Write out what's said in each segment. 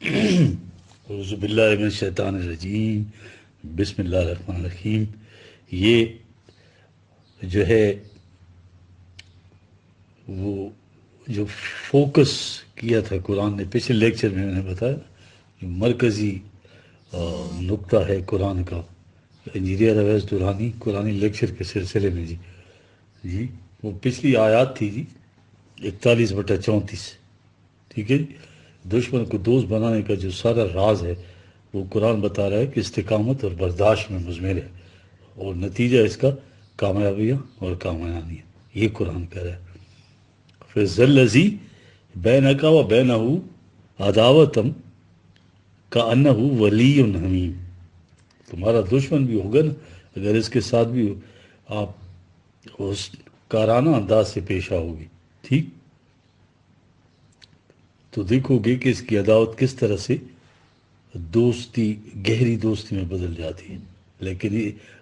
اعوذ باللہ من الشیطان الرجیم، بسم اللہ الرحمن الرحیم۔ یہ جو ہے وہ جو فوکس کیا تھا قرآن نے پچھلے لیکچر میں نے بتایا، جو مرکزی نقطہ ہے قرآن کا، انجینئر اویس درانی قرآنی لیکچر کے سلسلے میں جی وہ پچھلی آیات تھی جی 41/34، ٹھیک ہے جی۔ دشمن کو دوست بنانے کا جو سارا راز ہے وہ قرآن بتا رہا ہے کہ استقامت اور برداشت میں مضمر ہے، اور نتیجہ اس کا کامیابیاں اور کامیابیاں، یہ قرآن کہہ رہا ہے۔ فَإِذَا الَّذِي بَيْنَكَ وَبَيْنَهُ عَدَاوَةٌ كَأَنَّهُ وَلِيٌّ حَمِيمٌ، تمہارا دشمن بھی ہوگا نا اگر اس کے ساتھ بھی آپ اس کارانہ انداز سے پیش آؤ گے، ٹھیک، تو دیکھو گے کہ اس کی عداوت کس طرح سے دوستی، گہری دوستی میں بدل جاتی ہے۔ لیکن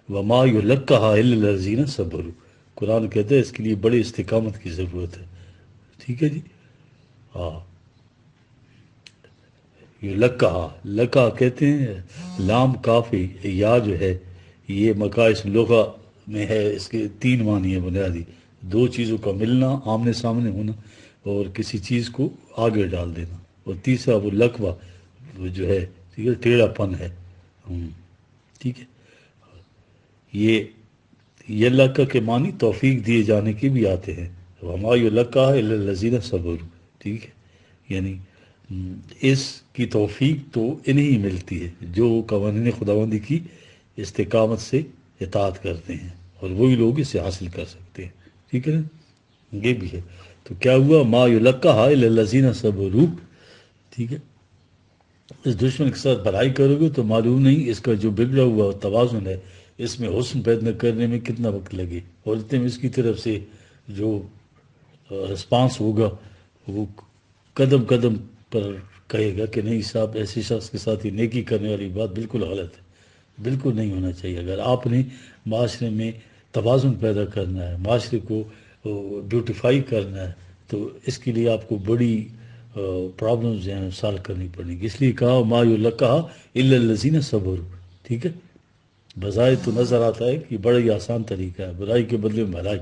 وما یلقاها الا الذین صبروا، قرآن کہتا ہے اس کے لیے بڑی استقامت کی ضرورت ہے، ٹھیک ہے جی۔ ہاں، لکا کہتے ہیں لام کافی یا جو ہے یہ مقاص لغہ میں ہے، اس کے 3 معنی ہیں بنیادی: 2 چیزوں کا ملنا، آمنے سامنے ہونا، اور کسی چیز کو آگے ڈال دینا، اور تیسرا وہ لقوہ، وہ جو ہے ٹھیک ہے ٹیڑھا پن ہے، ٹھیک ہے۔ یہ لکا کے معنی توفیق دیے جانے کے بھی آتے ہیں، وما یلقاها الا الذین صبروا، ٹھیک ہے، یعنی اس کی توفیق تو انہیں ملتی ہے جو قوانین خداوندی کی استقامت سے اطاعت کرتے ہیں، اور وہی لوگ اسے حاصل کر سکتے ہیں، ٹھیک ہے نا، یہ بھی ہے۔ تو کیا ہوا، ما یلقاها الا الذین صبروا، ٹھیک ہے۔ اس دشمن کے ساتھ بھلائی کرو گے تو معلوم نہیں اس کا جو بگڑا ہوا توازن ہے اس میں حسن پیدا کرنے میں کتنا وقت لگے، اور اتنے میں اس کی طرف سے جو رسپانس ہوگا وہ قدم قدم پر کہے گا کہ نہیں صاحب، ایسے شخص کے ساتھ یہ نیکی کرنے والی بات بالکل غلط ہے، بالکل نہیں ہونا چاہیے۔ اگر آپ نے معاشرے میں توازن پیدا کرنا ہے، معاشرے کو بیوٹیفائی کرنا ہے، تو اس کے لیے آپ کو بڑی پرابلمز ہیں سالو کرنی پڑیں گی۔ اس لیے کہا ما یلقاها الا الذین صبروا، ٹھیک ہے۔ بظاہر تو نظر آتا ہے کہ بڑا ہی آسان طریقہ ہے، برائی کے بدلے میں بھلائی،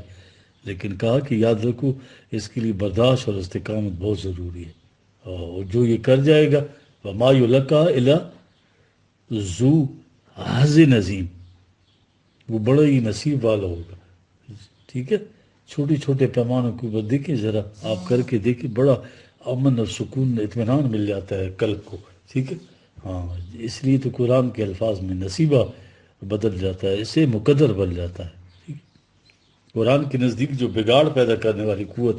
لیکن کہا کہ یاد رکھو اس کے لیے برداشت اور استقامت بہت ضروری ہے، اور جو یہ کر جائے گا وما یلقاها الا ذو حظ عظیم، وہ بڑا ہی نصیب والا ہوگا، ٹھیک ہے۔ چھوٹے چھوٹے پیمانوں کے اوپر دیکھیں ذرا، آپ کر کے دیکھیں، بڑا امن اور سکون، اطمینان مل جاتا ہے قلب کو، ٹھیک ہے۔ ہاں، اس لیے تو قرآن کے الفاظ میں نصیبہ بدل جاتا ہے، اس سے مقدر بن جاتا ہے، ٹھیک ہے؟ قرآن کے نزدیک جو بگاڑ پیدا کرنے والی قوت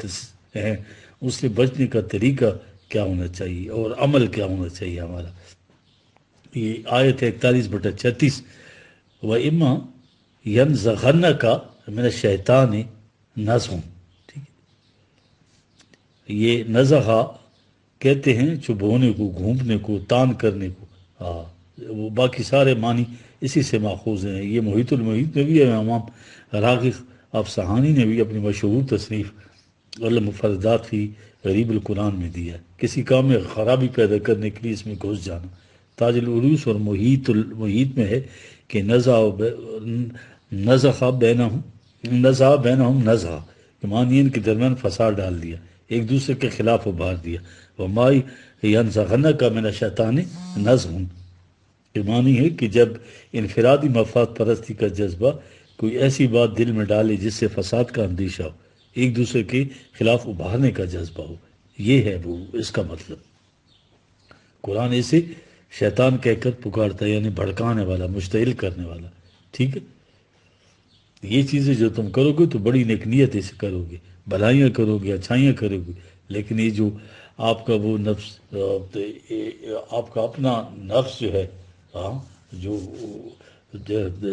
ہے اس سے بچنے کا طریقہ کیا ہونا چاہیے اور عمل کیا ہونا چاہیے ہمارا۔ یہ آیت ہے 41/36، وَإِمَّا يَنزَغَنَّكَ مِنَ الشَّيْطَانِ نَزْغٌ، ٹھیک ہے۔ یہ نزغہ کہتے ہیں چبونے کو، گھومنے کو، تان کرنے کو، ہاں، وہ باقی سارے معنی اسی سے ماخوذ ہیں۔ یہ محیط المحیط میں بھی ہے، امام راغب افصحانی نے بھی اپنی مشہور تصنیف المفردات فی غریب القرآن میں دیا ہے۔ کسی کام میں خرابی پیدا کرنے کے لیے اس میں گھس جانا۔ تاج العروس اور محیط المحیط میں ہے کہ نزغ بینہم نزغ، کہ معنی ان کے درمیان فساد ڈال دیا، ایک دوسرے کے خلاف ابھار دیا۔ وما ینزغنک من الشیطان نزغ، کہ معنی ہے کہ جب انفرادی مفاد پرستی کا جذبہ کوئی ایسی بات دل میں ڈالے جس سے فساد کا اندیشہ ہو، ایک دوسرے کے خلاف ابھارنے کا جذبہ ہو، یہ ہے وہ اس کا مطلب۔ قرآن اسے شیطان کہہ کر پکارتا ہے، یعنی بھڑکانے والا، مشتعل کرنے والا، ٹھیک ہے۔ یہ چیزیں جو تم کرو گے تو بڑی نیک نیت سے کرو گے، بھلائیاں کرو گے، اچھائیاں کرو گے، لیکن یہ جو آپ کا وہ نفس، آپ کا اپنا نفس جو ہے، ہاں، جو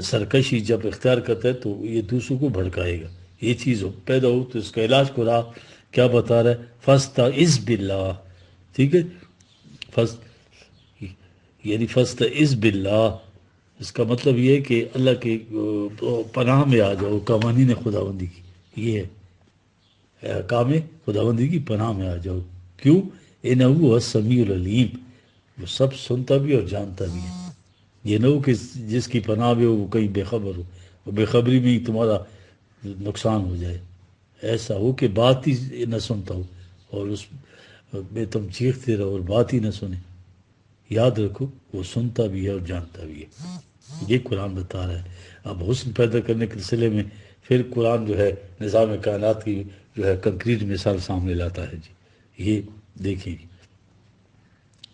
سرکشی جب اختیار کرتا ہے تو یہ دوسروں کو بھڑکائے گا۔ یہ چیز پیدا ہو تو اس کا علاج کو رہا کیا بتا رہا ہے، فاستعذ باللہ، ٹھیک ہے۔ یعنی فاستعذ باللہ، اس کا مطلب یہ ہے کہ اللہ کے پناہ میں آ جاؤ، قوانین خداوندی کی، یہ ہے احکام خداوندی کی پناہ میں آ جاؤ۔ کیوں؟ انہ هو السمیع العلیم، وہ سب سنتا بھی اور جانتا بھی ہے. یہ نہ ہو کہ جس کی پناہ میں ہو وہ کہیں بے خبر ہو، وہ بے خبری میں ہی تمہارا نقصان ہو جائے. ایسا ہو کہ بات ہی نہ سنتا ہو اور اس میں تم چیختے رہو اور بات ہی نہ سنے. یاد رکھو وہ سنتا بھی ہے اور جانتا بھی ہے. یہ قرآن بتا رہا ہے. اب حسن پیدا کرنے کے سلسلے میں پھر قرآن جو ہے نظام کائنات کی جو ہے کنکریٹ مثال سامنے لاتا ہے. جی یہ دیکھیں جی،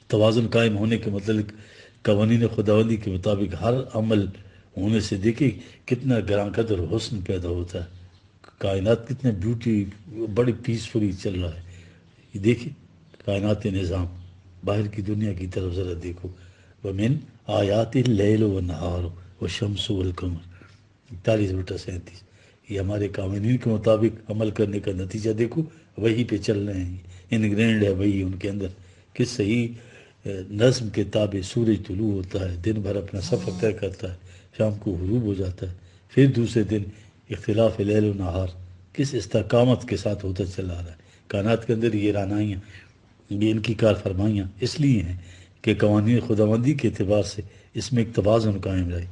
توازن قائم ہونے کے متعلق قوانین خداوندی کے مطابق ہر عمل ہونے سے دیکھیں کتنا گراں قدر حسن پیدا ہوتا ہے. کائنات کتنے بیوٹی بڑی پیسفلی چل رہا ہے. یہ دیکھیں کائنات نظام، باہر کی دنیا کی طرف ذرا دیکھو. ومن آیات اللیل و نہار و شمس والقمر 41-37. یہ ہمارے قوانین کے مطابق عمل کرنے کا نتیجہ دیکھو، وہی پہ چل رہے ہیں. انگرینڈ ہے وہی ان کے اندر کہ صحیح نظم کے تابع سورج طلوع ہوتا ہے، دن بھر اپنا سفر طے کرتا ہے، شام کو غروب ہو جاتا ہے، پھر دوسرے دن اختلاف لیل و نہار کس استقامت کے ساتھ ہوتا چلا آ رہا ہے. کائنات کے اندر یہ رانائیاں، یہ ان کی کار فرمائیاں اس لیے ہیں کہ قوانین خداوندی کے اعتبار سے اس میں ایک توازن قائم رہے.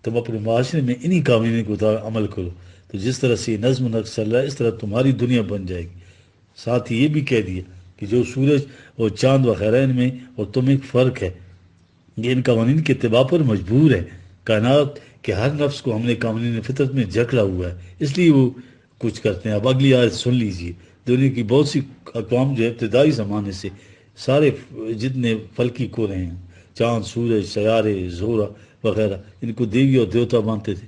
تم اپنے معاشرے میں انہی قوانین کو عمل کرو تو جس طرح سے یہ نظم و نقش چل رہا ہے اس طرح تمہاری دنیا بن جائے گی. ساتھ ہی یہ بھی کہہ دیا کہ جو سورج اور چاند وغیرہ ان میں اور تم ایک فرق ہے، یہ ان قوانین کے اتباع پر مجبور ہے. کائنات کے ہر نفس کو ہم نے قوانین فطرت میں جکڑا ہوا ہے، اس لیے وہ کچھ کرتے ہیں. اب اگلی آیت سن لیجئے. دنیا کی بہت سی اقوام جو ہے ابتدائی زمانے سے سارے جتنے فلکی کورے ہیں، چاند، سورج، سیارے، زہرہ وغیرہ، ان کو دیوی اور دیوتا مانتے تھے.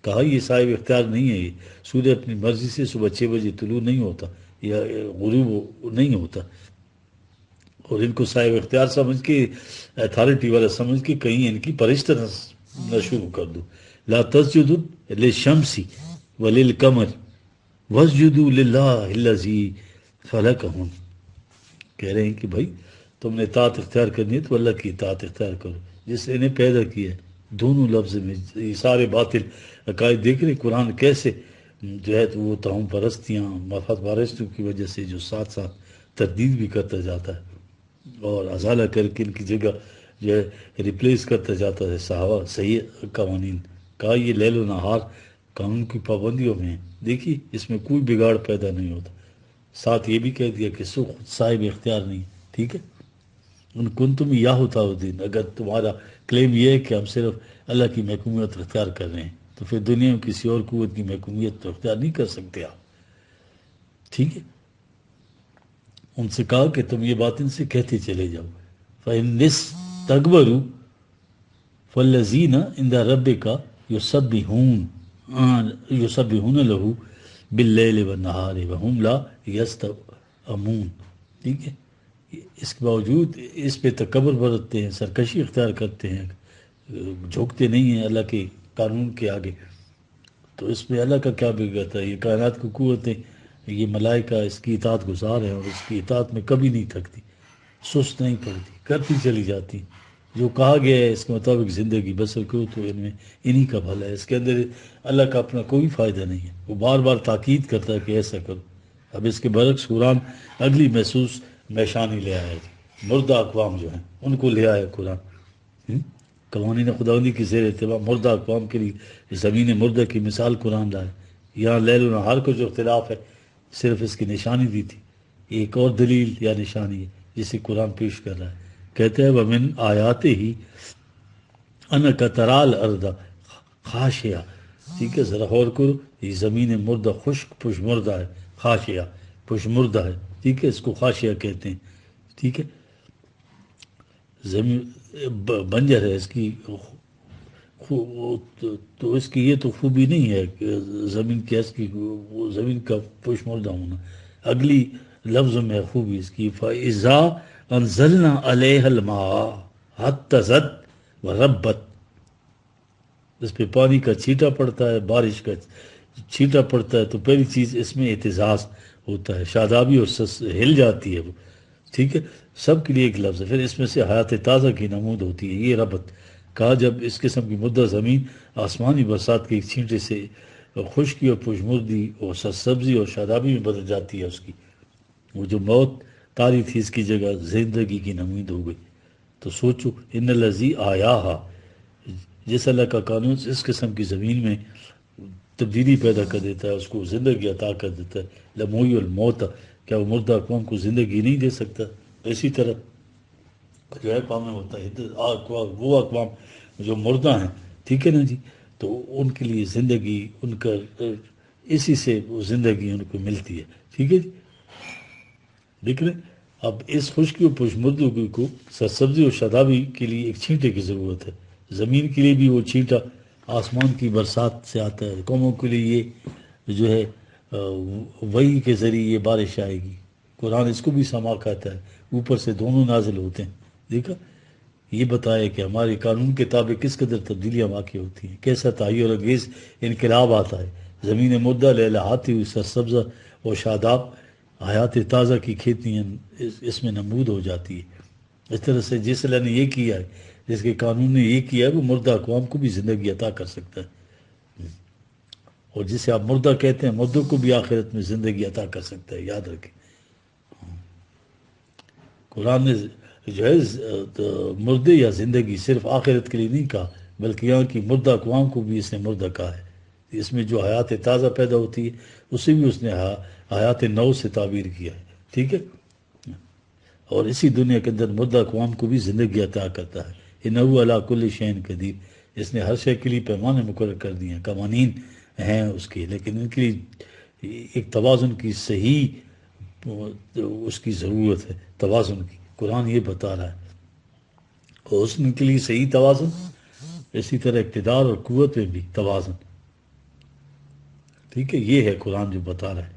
کہا یہ صاحب اختیار نہیں ہے. یہ سورج اپنی مرضی سے صبح 6 بجے طلوع نہیں ہوتا یا غروب نہیں ہوتا، اور ان کو صاحب اختیار سمجھ کے، اتھارٹی والا سمجھ کے کہیں ان کی پرستش نہ شروع کر دو. لا تسجدوا للشمس وللقمر واسجدوا للہ الذی خلقہم. کہہ رہے ہیں کہ بھائی تم نے اطاعت اختیار کرنی ہے تو اللہ کی اطاعت اختیار کرو جس نے انہیں پیدا کیا ہے. دونوں لفظ میں یہ سارے باطل عقائد دیکھ رہے قرآن کیسے جو ہے تو وہ توہم پرستیاں، مفاد پرستوں کی وجہ سے جو ساتھ ساتھ تردید بھی کرتا جاتا ہے اور ازالہ کر کے ان کی جگہ جو ہے ریپلیس کرتا جاتا ہے صحابہ صحیح قوانین. کہا یہ لیل و نہار قانون کی پابندیوں میں ہے. دیکھیے اس میں کوئی بگاڑ پیدا نہیں ہوتا. ساتھ یہ بھی کہہ دیا کہ خود صاحب اختیار نہیں. ٹھیک ہے، ان کنتم یاہ تعبدون، اگر تمہارا کلیم یہ ہے کہ ہم صرف اللہ کی محکومیت اختیار کر رہے ہیں تو پھر دنیا میں کسی اور قوت کی محکومیت تو اختیار نہیں کر سکتے آپ. ٹھیک ہے، ان سے کہا کہ تم یہ بات ان سے کہتے چلے جاؤ. فَإِنْ اسْتَكْبَرُوا فَالَّذِينَ عِنْدَ رَبِّكَ يُسَبِّحُونَ لَهُ بِاللَّيْلِ وَالنَّهَارِ وَهُمْ لَا يَسْتَكْبِرُونَ. ٹھیک ہے، اس کے باوجود اس پہ تکبر برتتے ہیں، سرکشی اختیار کرتے ہیں، جھکتے نہیں ہیں اللہ کے قانون کے آگے. تو اس میں اللہ کا کیا بگڑتا ہے؟ یہ کائنات کو قوتیں، یہ ملائکہ اس کی اطاعت گزار ہیں اور اس کی اطاعت میں کبھی نہیں تھکتی، سست نہیں پڑتی، کرتی چلی جاتی. جو کہا گیا ہے اس کے مطابق زندگی بسر کرو تو ان میں انہی کا بھلا ہے. اس کے اندر اللہ کا اپنا کوئی فائدہ نہیں ہے. وہ بار بار تاکید کرتا ہے کہ ایسا کرو. اب اس کے برعکس قرآن اگلی محسوس میشانی لے آیا ہے. مردہ اقوام جو ہیں ان کو لے آیا قرآن. قوانین خداوندی کی زیر اتباع مردہ اقوام کے لیے زمین مردہ کی مثال قرآن لائے. یہاں لیل و نہار کو جو اختلاف ہے صرف اس کی نشانی دی تھی. ایک اور دلیل یا نشانی ہے جسے قرآن پیش کر رہا ہے. کہتے ہیں وَمِنْ آیاتِهِ أَنَّكَ تَرَى الْأَرْضَ خَاشِعَةً. ٹھیک ہے، ذرا غور کرو، یہ زمین مردہ خشک پش مردہ ہے، خاشعہ پش مردہ ہے. ٹھیک ہے، اس کو خاشعہ کہتے ہیں. ٹھیک ہے، زمین بنجر ہے، اس کی تو اس کی یہ تو خوبی نہیں ہے کہ زمین کی اس کی زمین کا پش مردہ ہونا. اگلی لفظ میں خوبی اس کی فَإِذَا أَنزَلْنَا عَلَيْهَا الْمَاءَ اهْتَزَّتْ وَرَبَّتْ. اس پہ پانی کا چھیٹا پڑتا ہے، بارش کا چھیٹا پڑتا ہے تو پہلی چیز اس میں اعتزاز ہوتا ہے، شادابی اور ہل جاتی ہے وہ. ٹھیک ہے، سب کے لیے ایک لفظ ہے. پھر اس میں سے حیات تازہ کی نمود ہوتی ہے. یہ ربط کہا جب اس قسم کی مدہ زمین آسمانی برسات کے ایک چھینٹے سے خشکی اور پشمردی اور سبزی اور شادابی میں بدل جاتی ہے. اس کی وہ جو موت تاری تھی اس کی جگہ زندگی کی نمود ہو گئی. تو سوچو ان الذی آیاہا، جس اللہ کا قانون اس قسم کی زمین میں تبدیلی پیدا کر دیتا ہے، اس کو زندگی عطا کر دیتا ہے، لمحی الموت، کیا وہ مردہ اقوام کو زندگی نہیں دے سکتا؟ اسی طرح جو ہے اقوام متحدہ وہ اقوام جو مردہ ہیں، ٹھیک ہے نا جی، تو ان کے لیے زندگی، ان کا اسی سے وہ زندگی ان کو ملتی ہے، ٹھیک ہے جی۔ دیکھ رہے ہیں؟ اب اس خشکی و پشمردگی کو سرسبزی اور شادابی کے لیے ایک چھینٹے کی ضرورت ہے۔ زمین کے لیے بھی وہ چھینٹا آسمان کی برسات سے آتا ہے، قوموں کے لیے یہ جو ہے وحی کے ذریعے یہ بارش آئے گی۔ قرآن اس کو بھی سما کہتا ہے، اوپر سے دونوں نازل ہوتے ہیں۔ دیکھا، یہ بتایا کہ ہمارے قانون کے تابع کس قدر تبدیلیاں واقع ہوتی ہیں، کیسا تحیر انگیز انقلاب آتا ہے۔ زمین مردہ لہلہاتی ہوئی سرسبزہ اور شاداب حیات تازہ کی کھیتیاں اس میں نمود ہو جاتی ہے۔ اس طرح سے جس اللہ نے یہ کیا ہے، جس کے قانون نے یہ کیا ہے، وہ مردہ اقوام کو بھی زندگی عطا کر سکتا ہے، اور جسے آپ مردہ کہتے ہیں، مردوں کو بھی آخرت میں زندگی عطا کر سکتا ہے، یاد رکھیں۔ قرآن نے جو ہے مردے یا زندگی صرف آخرت کے لیے نہیں کہا، بلکہ یہاں کی مردہ اقوام کو بھی اس نے مردہ کہا ہے۔ اس میں جو حیات تازہ پیدا ہوتی ہے، اسے بھی اس نے حیات نو سے تعبیر کیا ہے، ٹھیک ہے۔ اور اسی دنیا کے اندر مردہ اقوام کو بھی زندگی عطا کرتا ہے۔ انہ علی کل شیء قدیر، اس نے ہر شے کے لیے پیمانے مقرر کر دیے ہیں، قوانین ہیں اس کے، لیکن ان کے لیے ایک توازن کی صحیح اس کی ضرورت ہے، توازن کی۔ قرآن یہ بتا رہا ہے، اور حسن کے لیے صحیح توازن، اسی طرح اقتدار اور قوت میں بھی توازن، ٹھیک ہے۔ یہ ہے قرآن جو بتا رہا ہے۔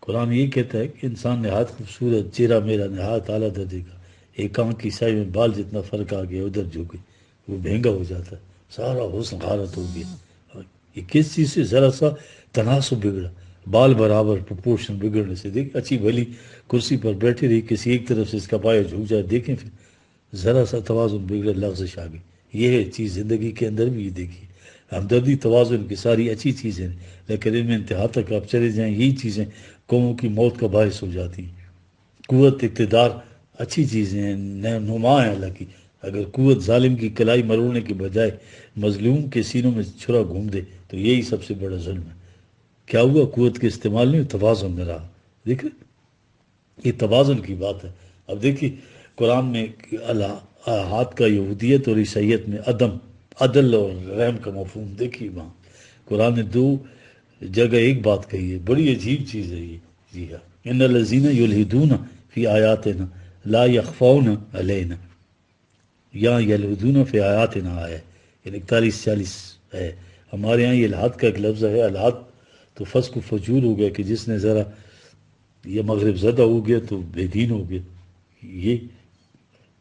قرآن یہ کہتا ہے کہ انسان نہایت خوبصورت، چہرہ میرا نہایت اعلیٰ درجے کا، ایک آنکھ کی سائے میں بال جتنا فرق آ گیا، ادھر جھک گئے، وہ مہنگا ہو جاتا ہے، سارا حسن غارت ہو گیا۔ یہ کس چیز سے؟ ذرا سا تناسب بگڑا، بال برابر، پروپورشن بگڑنے سے۔ دیکھ، اچھی بھلی کرسی پر بیٹھے رہی، کسی ایک طرف سے اس کا پایا جھک جائے، دیکھیں پھر ذرا سا توازن بگڑا، لغزش آ گئی۔ یہ ہے چیز زندگی کے اندر بھی، یہ دیکھیے، ہمدردی، توازن کی ساری اچھی چیزیں ہیں، لیکن ان میں انتہا تک آپ چلے جائیں، یہی چیزیں قوموں کی موت کا باعث ہو جاتی ہیں۔ قوت، اقتدار اچھی چیزیں ہیں، نما ہے اللہ کی۔ اگر قوت ظالم کی کلائی مروڑنے کے بجائے مظلوم کے سینوں میں چھرا گھوم دے تو یہی سب سے بڑا ظلم ہے۔ کیا ہوا؟ قوت کے استعمال نہیں، توازن میں رہا۔ دیکھ رہے، یہ توازن کی بات ہے۔ اب دیکھیے قرآن میں ہاتھ کا یہودیت اور عیسائیت میں عدل اور رحم کا مفہوم دیکھیے، وہاں قرآن نے دو جگہ ایک بات کہی ہے، بڑی عجیب چیز ہے یہ۔ جی ہاں، ان الذین یلحدون فی آیاتنا لا یخفون علینا، یہاں یلحدون فی آیاتنا آیا ہے، یعنی 41-40 ہے۔ ہمارے یہاں یہ الحاد کا ایک لفظ ہے، الحاد تو فسق و فجور ہو گیا، کہ جس نے ذرا یہ مغرب زدہ ہو گیا تو بے دین ہو گیا۔ یہ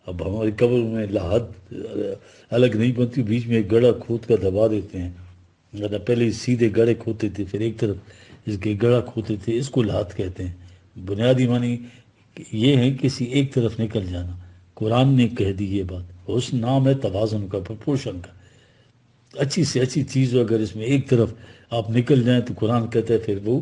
اب ہماری قبر میں لحد الگ نہیں بنتی، بیچ میں ایک گڑھا کھود کا دبا دیتے ہیں، ورنہ پہلے سیدھے گڑھے کھوتے تھے، پھر ایک طرف اس کے گڑھا کھوتے تھے، اس کو لحد کہتے ہیں۔ بنیادی معنی یہ ہے کسی ایک طرف نکل جانا۔ قرآن نے کہہ دی یہ بات، اس نام ہے توازن کا، پرپورشن کا۔ اچھی سے اچھی چیز ہو، اگر اس میں ایک طرف آپ نکل جائیں تو قرآن کہتا ہے پھر وہ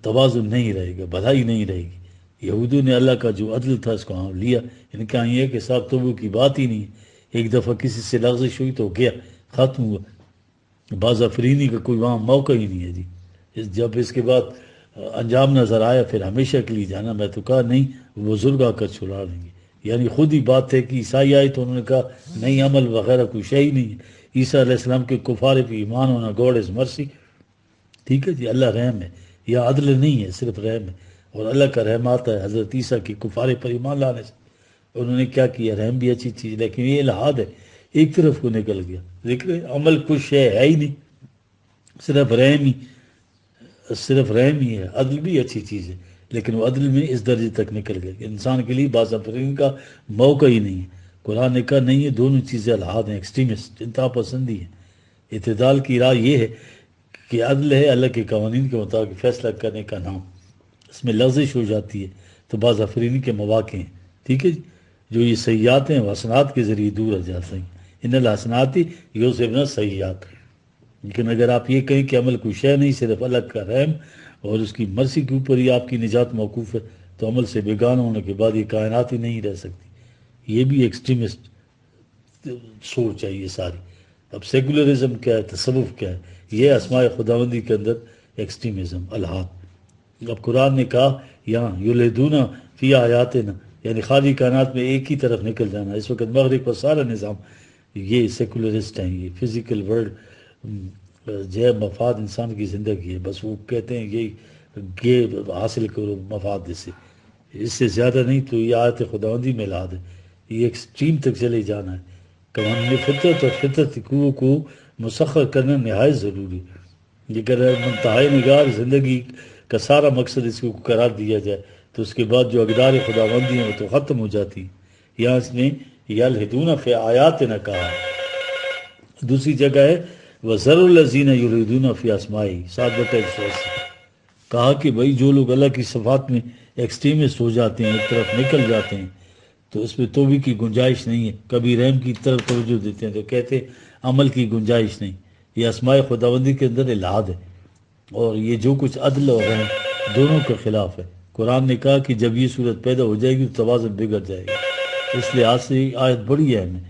توازن نہیں رہے گا، بھلائی نہیں رہے گی۔ یہودیوں نے اللہ کا جو عدل تھا اس کو ہاں لیا، ان کا یہ ہے کہ صاحب توبہ کی بات ہی نہیں ہے، ایک دفعہ کسی سے لغزش ہوئی تو گیا، ختم ہوا، باز افرینی کا کوئی وہاں موقع ہی نہیں ہے جی۔ جب اس کے بعد انجام نظر آیا پھر ہمیشہ کے لیے جانا، میں تو کہا نہیں، وہ بزرگ آ کر چھڑا لیں گے۔ یعنی خود ہی بات ہے کہ عیسائی آئے تو انہوں نے کہا نہیں، عمل وغیرہ کوئی شے ہی نہیں ہے، عیسیٰ علیہ السلام کے کفار پہ ایمان ہونا، گاڈ از مرسی، ٹھیک ہے جی، اللہ رحم ہے، یا عدل نہیں ہے، صرف رحم ہے، اور اللہ کا رحم آتا ہے حضرت عیسیٰ کی کفار پر ایمان لانے سے۔ انہوں نے کیا کیا؟ رحم بھی اچھی چیز، لیکن یہ الحاد ہے، ایک طرف کو نکل گیا۔ دیکھ رہے عمل کچھ ہے ہی نہیں، صرف رحم ہی ہے۔ عدل بھی اچھی چیز ہے، لیکن وہ عدل میں اس درجے تک نکل گئے کہ انسان کے لیے باز افرین کا موقع ہی نہیں ہے۔ قرآن نے کہا نہیں، یہ دونوں چیزیں الحاد ہیں، ایکسٹریمسٹ، انتہا پسندی ہے۔ اعتدال کی راہ یہ ہے کہ عدل ہے اللہ کے قوانین کے مطابق فیصلہ کرنے کا نام، اس میں لغزش ہو جاتی ہے تو باز افرینی کے مواقع ہیں، ٹھیک ہے جی۔ جو یہ سیئات ہیں وہ حسنات کے ذریعے دور ہو جاتے ہیں، ان الحسنات یذہبن السیئات۔ لیکن اگر آپ یہ کہیں کہ عمل کوئی شے نہیں، صرف اللہ کا رحم اور اس کی مرضی کے اوپر ہی آپ کی نجات موقوف ہے، تو عمل سے بیگانہ ہونے کے بعد یہ کائنات ہی نہیں رہ سکتی۔ یہ بھی ایکسٹریمسٹ سوچ ہے یہ ساری۔ اب سیکولرزم کیا ہے، تصوف کیا ہے، یہ اسماء خداوندی کے اندر ایکسٹریمزم، الحاد۔ اب قرآن نے کہا یہاں یلحدون فی آیاتنا، یعنی خالی کائنات میں ایک ہی طرف نکل جانا۔ اس وقت مغرب کا سارا نظام یہ سیکولرسٹ ہیں، یہ فزیکل ورلڈ جو ہے مفاد انسان کی زندگی ہے، بس وہ کہتے ہیں یہ حاصل کرو مفاد اس سے زیادہ نہیں۔ تو یہ آیت خداوندی میں الحاد ہے، یہ ایکسٹریم تک چلے جانا ہے۔ قوانین فطرت اور فطرت کو مسخر کرنا نہایت ضروری ہے۔ یہ کہ منتہائی نگار زندگی کا سارا مقصد اس کو قرار دیا جائے تو اس کے بعد جو اقدار خداوندی ہیں وہ تو ختم ہو جاتی ہیں۔ یہاں اس نے یلحدون فی آیات نہ کہا ہے۔ دوسری جگہ ہے وَذَرُوا الَّذِينَ یلحدون فی اسمائہ 7/180، کہا کہ بھائی جو لوگ اللہ کی صفات میں ایکسٹریمسٹ ہو جاتے ہیں، ایک طرف نکل جاتے ہیں، تو اس میں توبہ کی گنجائش نہیں ہے۔ کبھی رحم کی طرف توجہ دیتے ہیں تو کہتے ہیں عمل کی گنجائش نہیں۔ یہ اسماء خداوندی کے اندر الحاد ہے، اور یہ جو کچھ عدل اور رحم دونوں کے خلاف ہے۔ قرآن نے کہا کہ جب یہ صورت پیدا ہو جائے گی تو توازن بگڑ جائے گا۔ اس لحاظ سے یہ آیت بڑی اہم ہے۔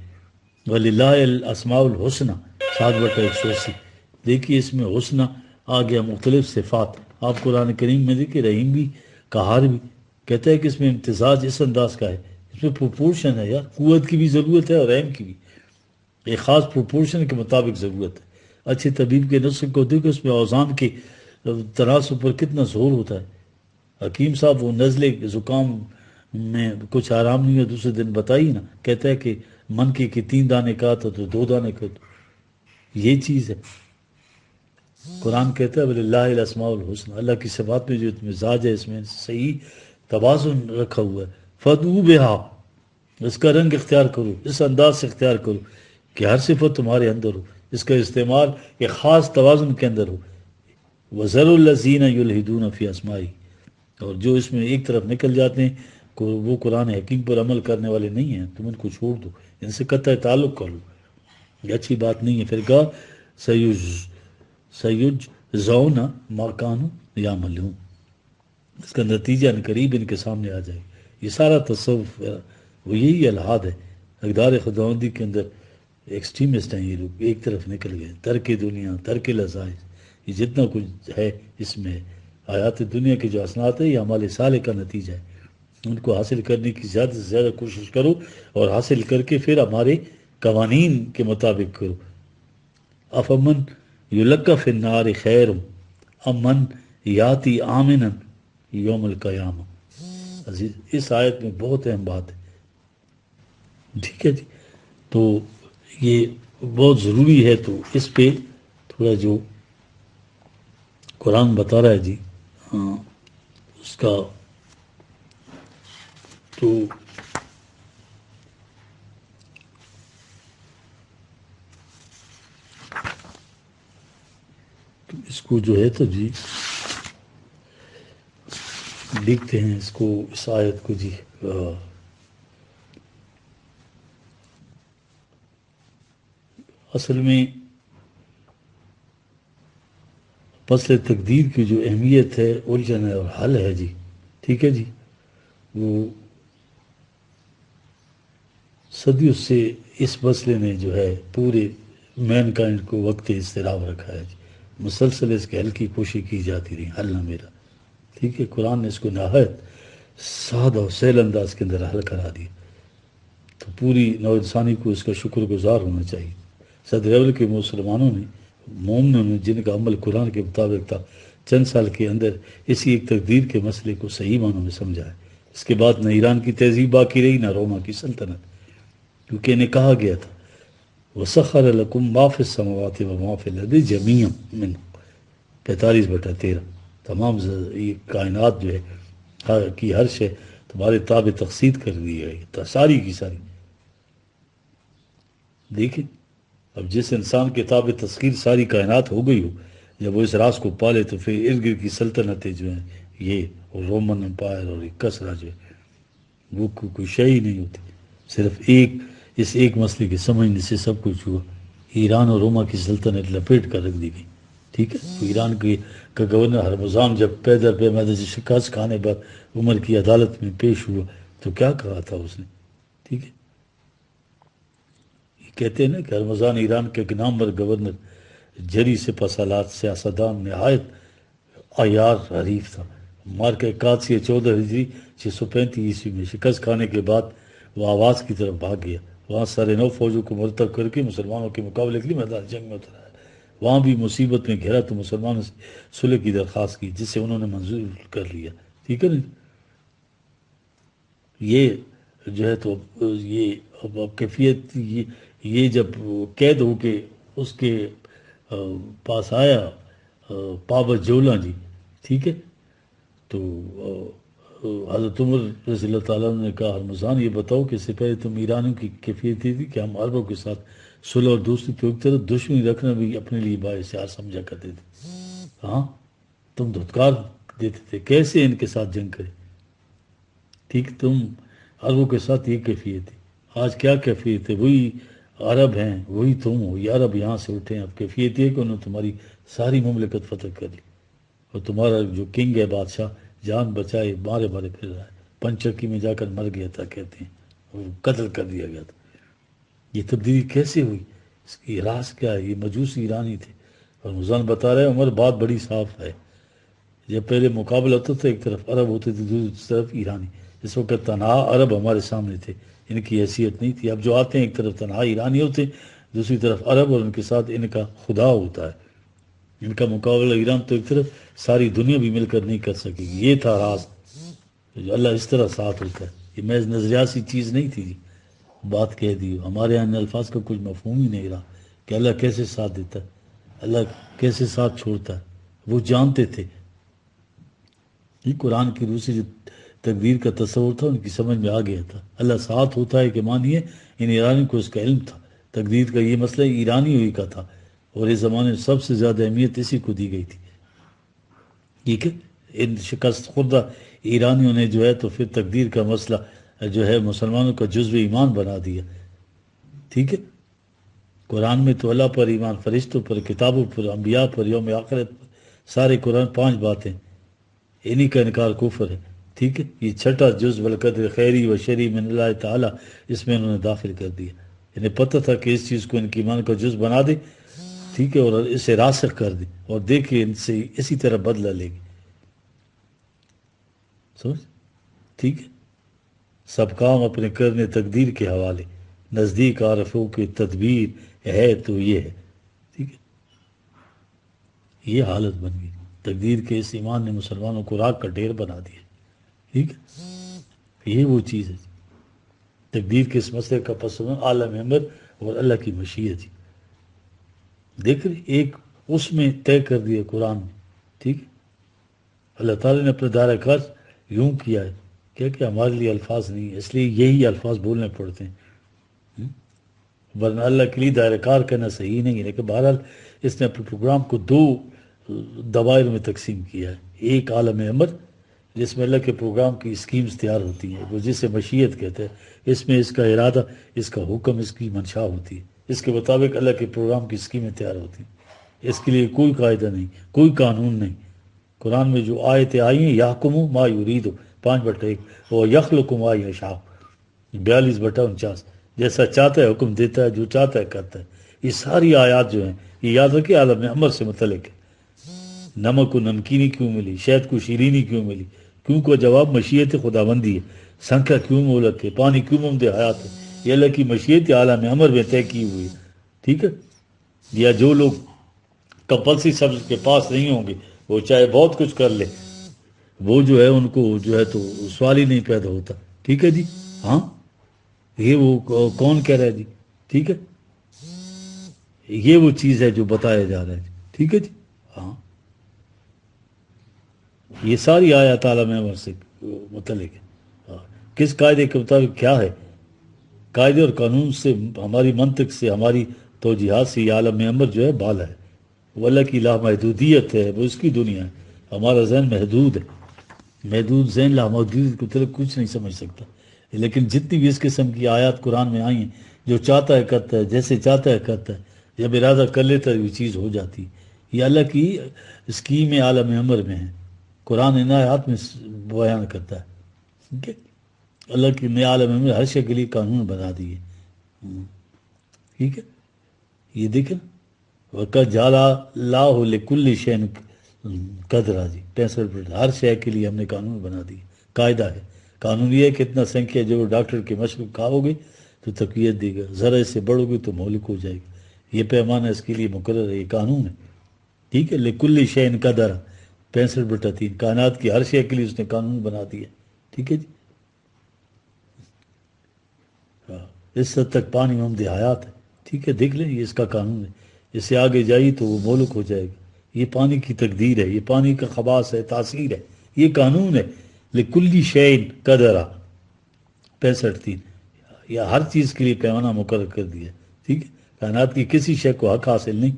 وَلِلَّهِ الْأَسْمَاءُ الْحُسْنَى 7/180۔ دیکھیے اس میں حسنہ آ گیا، مختلف صفات۔ آپ قرآن کریم میں دیکھیں رحیم بھی، قہار بھی، کہتا ہے کہ اس میں امتزاج اس انداز کا ہے، اس میں پروپورشن ہے یار، قوت کی بھی ضرورت ہے اور رحم کی بھی، ایک خاص پروپورشن کے مطابق ضرورت ہے۔ اچھے طبیب کے نسخے کو دیکھو، اس میں اوزان کے تناسب پر کتنا زور ہوتا ہے۔ حکیم صاحب وہ نزلے زکام میں کچھ آرام نہیں ہے، دوسرے دن بتائی نا، کہتا ہے کہ من کے 3 دانے کا تھا تو 2 دانے کا، تو یہ چیز ہے۔ قرآن کہتا ہے وَلِلَّهِ الْأَسْمَاءُ الْحُسْنَى، اللہ کی صفات میں جو مزاج ہے، اس میں صحیح توازن رکھا ہوا ہے۔ فَادْعُوا بِهَا، اس کا رنگ اختیار کرو، اس انداز سے اختیار کرو کہ ہر صفت تمہارے اندر ہو، اس کا استعمال ایک خاص توازن کے اندر ہو۔ وَذَرُوا الَّذِينَ يُلْحِدُونَ فِي أَسْمَائِهِ، اور جو اس میں ایک طرف نکل جاتے ہیں وہ قرآن حکیم پر عمل کرنے والے نہیں ہیں، تم ان کو چھوڑ دو، ان سے قطع تعلق کر لو، یہ اچھی بات نہیں ہے۔ پھر کہا سَيُجْزَوْنَ مَا كَانُوا يَعْمَلُونَ، اس کا نتیجہ ان قریب ان کے سامنے آ جائے گا۔ یہ سارا تصوف وہ یہی الحاد ہے۔ اقدار خداوندی کے اندر ایکسٹریمسٹ ہیں یہ لوگ، ایک طرف نکل گئے، ترک دنیا، ترک لذائذ، یہ جتنا کچھ ہے اس میں حیات دنیا کے جو حسنات ہے یہ ہمارے صالح کا نتیجہ ہے۔ ان کو حاصل کرنے کی زیادہ سے زیادہ کوشش کرو، اور حاصل کر کے پھر ہمارے قوانین کے مطابق کرو۔ افمن یلقی فی النار خیر ام من یاتی آمنا یوم القیامہ۔ عزیز اس آیت میں بہت اہم بات ہے، ٹھیک ہے جی، تو یہ بہت ضروری ہے۔ تو اس پہ تھوڑا جو قرآن بتا رہا ہے جی، ہاں اس کا تو اس کو جو ہے تو جی لکھتے ہیں اس کو، اس آیت کو جی اصل میں فصل تقدیر کی جو اہمیت ہے، الجھن ہے اور حل ہے جی، ٹھیک ہے جی، وہ صدیوں سے اس مسئلے نے جو ہے پورے مین کائنڈ کو وقت اضطراب رکھا ہے جی، مسلسل اس کے حل کی کوشش کی جاتی رہی، حل نہ میرا، ٹھیک ہے۔ قرآن نے اس کو نہایت سادہ اور سہل انداز کے اندر حل کرا دیا، تو پوری نوع انسانی کو اس کا شکر گزار ہونا چاہیے۔ صدر اول کے مسلمانوں نے، مومنوں نے، جن کا عمل قرآن کے مطابق تھا، چند سال کے اندر اسی ایک تقدیر کے مسئلے کو صحیح معنوں میں سمجھا ہے۔ اس کے بعد نہ ایران کی تہذیب باقی رہی، نہ روما کی سلطنت، کیونکہ انہیں کہا گیا تھا وَسَخَّرَ لَكُم مَا فِي السَّمَاوَاتِ وَمَا فِي الْأَرْضِ جَمِيعًا مِّنْهُ 45/13، تمام یہ کائنات جو ہے کی ہر شے تمہارے تابع تقسید کر دی گئی، ساری کی ساری۔ دیکھیں اب جس انسان کے تابع تسخیر ساری کائنات ہو گئی ہو، جب وہ اس راز کو پالے تو پھر ارد گرد کی سلطنتیں جو ہیں، یہ رومن امپائر اور کسرا جو ہے، وہ کوئی شے ہی نہیں ہوتی، صرف ایک مسئلے کے سمجھنے سے سب کچھ ہوا۔ ایران اور روما کی سلطنت لپیٹ کر رکھ دی گئی، ٹھیک ہے، تو ایران کا گورنر ہرمزان جب پیدر پہ میدان شکست کھانے پر عمر کی عدالت میں پیش ہوا تو کیا کہا تھا اس نے؟ ٹھیک ہے، یہ کہتے ہیں نا کہ ہرمزان ایران کے ایک نامور گورنر جری سپاسالات سیاستدان نہایت عیار حریف تھا۔ مار کے قادسیہ 14 ہجری 635 میں شکست کھانے کے بعد وہ آواز کی طرف بھاگ گیا، وہاں سارے 9 فوجوں کو مرتب کر کے مسلمانوں کے مقابلے کے لیے میدان جنگ میں اترا۔ وہاں بھی مصیبت میں گھیرا تو مسلمانوں سے صلح کی درخواست کی، جس سے انہوں نے منظور کر لیا۔ ٹھیک ہے نا، یہ جو ہے تو یہ اب کیفیت یہ جب قید ہو کے اس کے پاس آیا پابا جولا جی، ٹھیک ہے، تو حضرت عمر رضی اللہ تعالیٰ نے کہا ہرمزان یہ بتاؤ کہ اس سے پہلے تم ایرانیوں کی کیفیت یہ تھی کہ ہم عربوں کے ساتھ صلح اور دوستی تو ایک طرف دشمنی رکھنا بھی اپنے لیے باعث یار سمجھا کرتے تھے، ہاں تم دھتکار دیتے تھے کیسے ان کے ساتھ جنگ کرے۔ ٹھیک، تم عربوں کے ساتھ یہ کیفیت ہے، آج کیا کیفیت ہے؟ وہی عرب ہیں، وہی تم ہو، یہ عرب یہاں سے اٹھے ہیں، اب کیفیت یہ ہے کہ انہوں نے تمہاری ساری مملکت فتح کر لی، اور تمہارا جو کنگ ہے بادشاہ جان بچائے مارے مارے پھر رہا ہے، پنچکی میں جا کر مر گیا تھا کہتے ہیں، وہ قتل کر دیا گیا تھا۔ یہ تبدیلی کیسے ہوئی؟ اس کی راز کیا ہے؟ یہ مجوسی ایرانی تھے، اور مزان بتا رہے ہیں عمر بات بڑی صاف ہے، جب پہلے مقابلہ ہوتا تھا ایک طرف عرب ہوتے تھے دوسری طرف ایرانی، اس وقت تنہا عرب ہمارے سامنے تھے، ان کی حیثیت نہیں تھی، اب جو آتے ہیں ایک طرف تنہا ایرانی ہوتے ہیں دوسری طرف عرب، اور ان کے ساتھ ان کا خدا ہوتا ہے، ان کا مقابلہ ایران تو ایک طرف ساری دنیا بھی مل کر نہیں کر سکے گی۔ یہ تھا راز، جو اللہ اس طرح ساتھ ہوتا ہے، یہ محض نظریاتی چیز نہیں تھی جی، بات کہہ دی ہمارے یہاں ان الفاظ کا کچھ مفہوم ہی نہیں رہا کہ اللہ کیسے ساتھ دیتا ہے، اللہ کیسے ساتھ چھوڑتا ہے، وہ جانتے تھے۔ یہ قرآن کی روح سے جو تقدیر کا تصور تھا ان کی سمجھ میں آ گیا تھا، اللہ ساتھ ہوتا ہے کہ مانیے ان ایرانی کو اس کا علم تھا، تقدیر کا یہ مسئلہ ایرانی ہوئی کا تھا، اور اس زمانے میں سب سے زیادہ اہمیت اسی کو دی گئی تھی۔ ٹھیک ہے، ان شکست خوردہ ایرانیوں نے جو ہے تو پھر تقدیر کا مسئلہ جو ہے مسلمانوں کا جزو ایمان بنا دیا۔ ٹھیک ہے، قرآن میں تو اللہ پر ایمان، فرشتوں پر، کتابوں پر، انبیاء پر، یوم آخرت پر، سارے قرآن 5 باتیں، انہی کا انکار کفر ہے۔ ٹھیک ہے، یہ چھٹا جز والقدر خیری و شری من اللہ تعالیٰ اس میں انہوں نے داخل کر دیا، انہیں پتہ تھا کہ اس چیز کو ان کی ایمان کا جز بنا دے، ٹھیک ہے، اور اسے راسخ کر دے، اور دیکھیں ان سے اسی طرح بدلہ لے گی، سمجھ؟ ٹھیک ہے، سب کام اپنے کرنے تقدیر کے حوالے، نزدیک عارفوں کی تدبیر ہے تو یہ ہے۔ ٹھیک ہے، یہ حالت بن گئی، تقدیر کے اس ایمان نے مسلمانوں کو راک کا ڈھیر بنا دیا۔ ٹھیک ہے، یہ وہ چیز ہے، تقدیر کے اس مسئلے کا پس منظر عالم امر اور اللہ کی مشیت۔ دیکھ رہے ایک اس میں طے کر دیا قرآن میں، ٹھیک ہے، اللہ تعالیٰ نے اپنے دائرہ کار یوں کیا ہے کہ ہمارے لیے الفاظ نہیں ہے، اس لیے یہی الفاظ بولنے پڑتے ہیں، ورنہ اللہ کے لیے دائرہ کار کہنا صحیح نہیں ہے۔ لیکن بہرحال اس نے اپنے پروگرام کو 2 دوائر میں تقسیم کیا ہے، ایک عالم امر جس میں اللہ کے پروگرام کی اسکیمز تیار ہوتی ہیں، وہ جسے مشیت کہتے ہیں، اس میں اس کا ارادہ، اس کا حکم، اس کی منشا ہوتی ہے، اس کے مطابق اللہ کے پروگرام کی اسکیمیں تیار ہوتی ہیں، اس کے لیے کوئی قاعدہ نہیں، کوئی قانون نہیں۔ قرآن میں جو آیتیں آئی ہیں یحکم ما یرید 5/1 وہ یخلق ما یشاء 42/49، جیسا چاہتا ہے حکم دیتا ہے، جو چاہتا ہے کرتا ہے۔ یہ ساری آیات جو ہیں یہ یاد رکھیں عالم امر سے متعلق ہے۔ نمک کو نمکینی کیوں ملی، شہد کو شیرینی کیوں ملی، کیوں کا جواب مشیت خداوندی ہے، سنکھا کیوں مولک ہے، پانی کیوں ممد حیات ہے، یہ اللہ کی مشیت عالم امر میں طے کی ہوئی ہے۔ ٹھیک ہے، یا جو لوگ کمپلسری سبجیکٹ کے پاس نہیں ہوں گے وہ چاہے بہت کچھ کر لے، وہ جو ہے ان کو جو ہے تو سوال ہی نہیں پیدا ہوتا۔ ٹھیک ہے جی، ہاں یہ وہ کون کہہ رہا ہے جی؟ ٹھیک ہے، یہ وہ چیز ہے جو بتایا جا رہا ہے جی۔ ٹھیک ہے جی، ہاں یہ ساری آیات عالم امر سے متعلق ہے۔ ہاں، کس قاعدے کے مطابق کیا ہے، قاعدے اور قانون سے، ہماری منطق سے، ہماری توجیحات سے یہ عالم امر جو ہے بالا ہے، وہ اللہ کی لامحدودیت ہے، وہ اس کی دنیا ہے، ہمارا ذہن محدود ہے، محدود ذہن لامحدودیت کی طرف کچھ نہیں سمجھ سکتا۔ لیکن جتنی بھی اس قسم کی آیات قرآن میں آئی ہیں، جو چاہتا ہے کرتا ہے، جیسے چاہتا ہے کرتا ہے، جب ارادہ کر لیتا ہے یہ چیز ہو جاتی ہے۔ یہ اللہ کی اسکیم عالم امر میں ہے، قرآن ان آیات میں بیان کرتا ہے. ٹھیک ہے، اللہ کی نے عالم امر ہر شے کے لیے قانون بنا دیے. ٹھیک ہے، یہ دیکھیں وقت جالا اللہ لکل شین قدرا جی 65%. ہر شے کے لیے ہم نے قانون بنا دیے. قاعدہ ہے، قانون یہ ہے کہ اتنا سنکھیا جو ڈاکٹر کی مشق کھاؤ گے تو تقویت دے گا، ذرا سے بڑھو گے تو مہلک ہو جائے گا. یہ پیمانہ اس کے لیے مقرر ہے، یہ قانون ہے. ٹھیک ہے، لکل شین قدرا 65/3. کائنات کی ہر شے کے لیے اس نے قانون بنا دیا. ٹھیک ہے جی. ہاں، اس حد تک پانی ممد حیات ہے. ٹھیک ہے، دیکھ لیں یہ اس کا قانون ہے. اس سے آگے جائیے تو وہ مولک ہو جائے گا. یہ پانی کی تقدیر ہے، یہ پانی کا خواص ہے، تاثیر ہے، یہ قانون ہے. لکلی شین قدرا 65/3. یا ہر چیز کے لیے پیمانہ مقرر کر دیا. ٹھیک ہے، کائنات کی کسی شے کو حق حاصل نہیں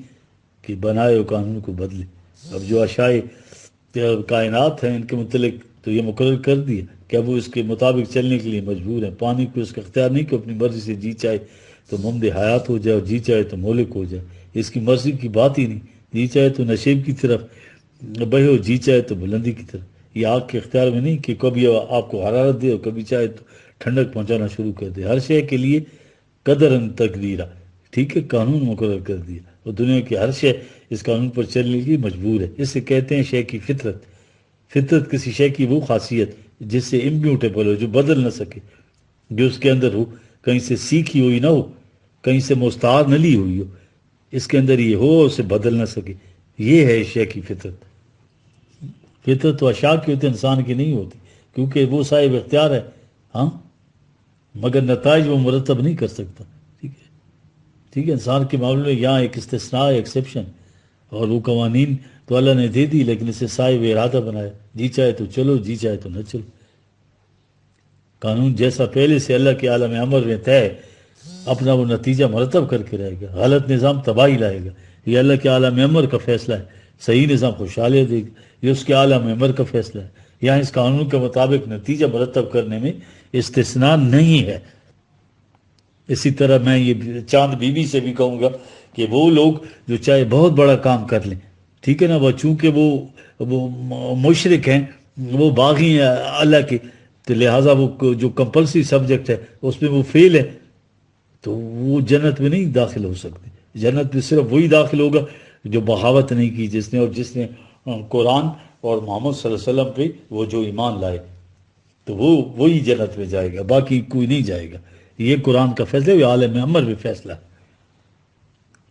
کہ بنائے و قانون کو بدلے. اب جو اشیاء کائنات ہیں ان کے متعلق تو یہ مقرر کر دیا کہ اب وہ اس کے مطابق چلنے کے لیے مجبور ہیں. پانی کو اس کا اختیار نہیں کہ اپنی مرضی سے جی چاہے تو ممد حیات ہو جائے اور جی چاہے تو مہلک ہو جائے. اس کی مرضی کی بات ہی نہیں. جی چاہے تو نشیب کی طرف بہے اور جی چاہے تو بلندی کی طرف. یہ آگ کے اختیار میں نہیں کہ کبھی آپ کو حرارت دے اور کبھی چاہے تو ٹھنڈک پہنچانا شروع کر دے. ہر شے کے لیے قدرن تقدیرہ. ٹھیک ہے، قانون مقرر کر دیا اور دنیا کی ہر شے اس قانون پر چلنے کے لیے مجبور ہے. اس سے کہتے ہیں شے کی فطرت. فطرت کسی شے کی وہ خاصیت جس سے اممیوٹیبل ہو، جو بدل نہ سکے، جو اس کے اندر ہو، کہیں سے سیکھی ہوئی نہ ہو، کہیں سے مستعار نہ لی ہوئی ہو. اس کے اندر یہ ہو اور اسے بدل نہ سکے. یہ ہے شے کی فطرت. فطرت تو اشیاء کی ہوتی، انسان کی نہیں ہوتی، کیونکہ وہ صاحب اختیار ہے. ہاں، مگر نتائج وہ مرتب نہیں کر سکتا. ٹھیک ہے، ٹھیک ہے. انسان کے معاملے میں یہاں ایک استثناء ہے، ایکسیپشن. اور وہ قوانین تو اللہ نے دے دی لیکن اسے صاحب ارادہ بنایا. جی چاہے تو چلو، جی چاہے تو نہ چلو. قانون جیسا پہلے سے اللہ کے عالم امر میں طے ہے، اپنا وہ نتیجہ مرتب کر کے رہے گا. غلط نظام تباہی لائے گا. یہ اللہ کے عالم امر کا فیصلہ ہے. صحیح نظام خوشحالی دے گا. یہ اس کے عالم امر کا فیصلہ ہے. یہاں اس قانون کے مطابق نتیجہ مرتب کرنے میں استثناء نہیں ہے. اسی طرح میں یہ چاند بی بی سے بھی کہوں گا کہ وہ لوگ جو چاہے بہت بڑا کام کر لیں، ٹھیک ہے نا، وہ چونکہ وہ مشرک ہیں، وہ باغی ہیں اللہ کے، تو لہٰذا وہ جو کمپلسری سبجیکٹ ہے اس میں وہ فیل ہے، تو وہ جنت میں نہیں داخل ہو سکتے. جنت میں صرف وہی داخل ہوگا جو بغاوت نہیں کی جس نے، اور جس نے قرآن اور محمد صلی اللہ علیہ وسلم پہ وہ جو ایمان لائے، تو وہی جنت میں جائے گا، باقی کوئی نہیں جائے گا. یہ قرآن کا فیصلہ ہے، یہ عالم امر میں فیصلہ ہے.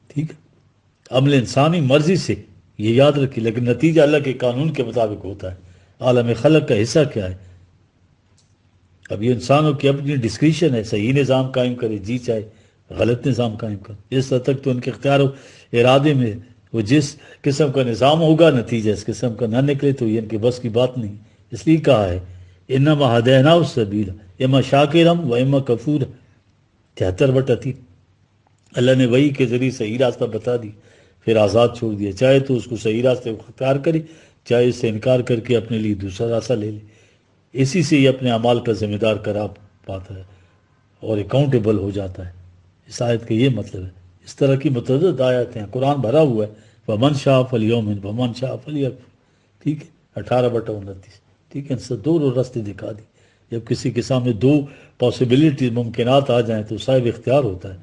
ٹھیک ہے، عمل انسانی مرضی سے یہ یاد رکھیے، لیکن نتیجہ اللہ کے قانون کے مطابق ہوتا ہے. عالم خلق کا حصہ کیا ہے؟ اب یہ انسانوں کی اپنی ڈسکریشن ہے. صحیح نظام قائم کرے، جی چاہے غلط نظام قائم کرے. اس حد تک تو ان کے اختیار و ارادے میں. وہ جس قسم کا نظام ہوگا، نتیجہ اس قسم کا نہ نکلے تو یہ ان کے بس کی بات نہیں. اس لیے کہا ہے انما ہدیناہ السبیل اما شاکرا و اما کفورا 73/3. اللہ نے وحی کے ذریعے صحیح راستہ بتا دی، پھر آزاد چھوڑ دیا. چاہے تو اس کو صحیح راستے کو اختیار کرے، چاہے اس سے انکار کر کے اپنے لیے دوسرا راستہ لے لے. اسی سے یہ اپنے اعمال کا ذمہ دار قرار پاتا ہے اور اکاؤنٹیبل ہو جاتا ہے. اس آیت کا یہ مطلب ہے. اس طرح کی متعدد آیات ہیں، قرآن بھرا ہوا ہے. ومن شاء فلیؤمن ومن شاء فلیکفر. ٹھیک ہے، 18/29. ٹھیک ہے، ان سے دو راستے دکھا دی. جب کسی کے سامنے دو پاسبلٹیز ممکنات آ جائیں تو صاحب اختیار ہوتا ہے.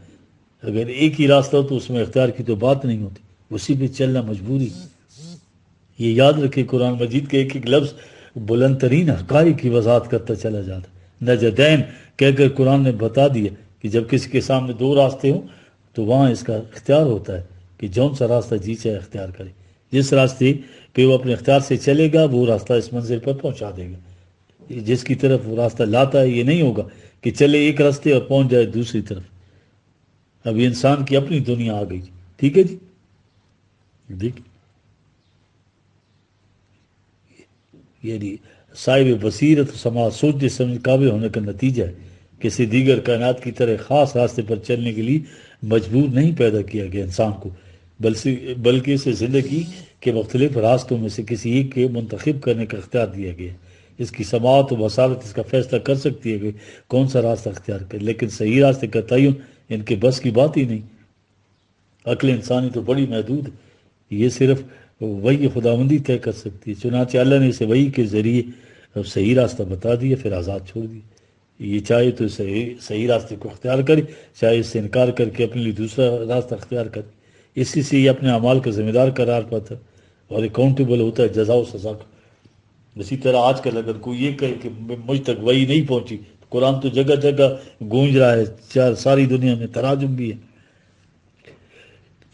اگر ایک ہی راستہ ہو تو اس میں اختیار کی تو بات نہیں ہوتی، اسی پہ چلنا مجبوری. یہ یاد رکھے قرآن مجید کے ایک ایک لفظ بلند ترین حقائق کی وضاحت کرتا چلا جاتا ہے. نجدین کہہ کر قرآن نے بتا دیا کہ جب کسی کے سامنے دو راستے ہوں تو وہاں اس کا اختیار ہوتا ہے کہ جون سا راستہ جی چاہے اختیار کرے. جس راستے پہ وہ اپنے اختیار سے چلے گا وہ راستہ اس منزل پر پہنچا دے گا. جس کی طرف وہ راستہ لاتا ہے یہ نہیں ہوگا کہ چلے ایک راستے اور پہنچ جائے دوسری طرف. اب یہ انسان کی اپنی دنیا آ گئی. ٹھیک ہے جی، دیکھ یعنی صاحب بصیرت و سماع سوچنے سمجھ قابل ہونے کا نتیجہ ہے. کسی دیگر کائنات کی طرح خاص راستے پر چلنے کے لیے مجبور نہیں پیدا کیا گیا انسان کو، بلکہ اسے زندگی کے مختلف راستوں میں سے کسی ایک کے منتخب کرنے کا اختیار دیا گیا. اس کی سماعت و بصارت اس کا فیصلہ کر سکتی ہے کہ کون سا راستہ اختیار کرے، لیکن صحیح راستے کا تعین ان کے بس کی بات ہی نہیں. عقل انسانی تو بڑی محدود ہے. یہ صرف وہی خداوندی طے کر سکتی ہے. چنانچہ اللہ نے اسے وہی کے ذریعے صحیح راستہ بتا دیا، پھر آزاد چھوڑ دیا. یہ چاہے تو صحیح راستے کو اختیار کرے، چاہے اس سے انکار کر کے اپنے لیے دوسرا راستہ اختیار کرے. اسی سے یہ اپنے اعمال کا ذمہ دار قرار پاتا ہے اور اکاؤنٹیبل ہوتا ہے جزا و سزا کا. اسی طرح آج کل اگر کوئی یہ کہے کہ مجھ تک وہی نہیں پہنچی، تو قرآن تو جگہ جگہ گونج رہا ہے، ساری دنیا میں تراجم بھی ہے.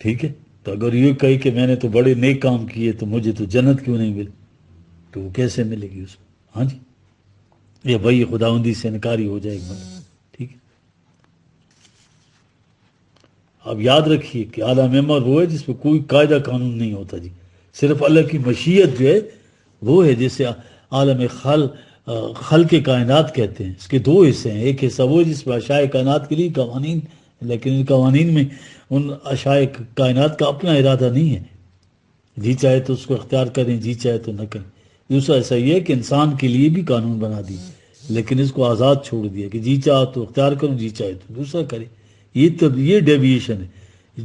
ٹھیک ہے، تو اگر یہ کہے کہ میں نے تو بڑے نیک کام کیے تو مجھے تو جنت کیوں نہیں ملی، تو وہ کیسے ملے گی اس کو؟ ہاں جی، یہ وہی خداوندی سے انکاری ہو جائے گا. ٹھیک ہے، اب یاد رکھیے کہ اعلیٰ معمار وہ ہے جس پہ کوئی قاعدہ قانون نہیں ہوتا جی، صرف اللہ کی مشیت جو ہے وہ ہے، جسے عالم خلق کائنات کہتے ہیں. اس کے دو حصے ہیں، ایک حصہ وہ ہے جس میں اشیاء کائنات کے لیے قوانین، لیکن ان قوانین میں ان اشیاء کائنات کا اپنا ارادہ نہیں ہے، جی چاہے تو اس کو اختیار کریں، جی چاہے تو نہ کریں. دوسرا ایسا یہ ہے کہ انسان کے لیے بھی قانون بنا دی، لیکن اس کو آزاد چھوڑ دیا کہ جی چاہے تو اختیار کروں، جی چاہے تو دوسرا کرے. یہ ڈیویشن ہے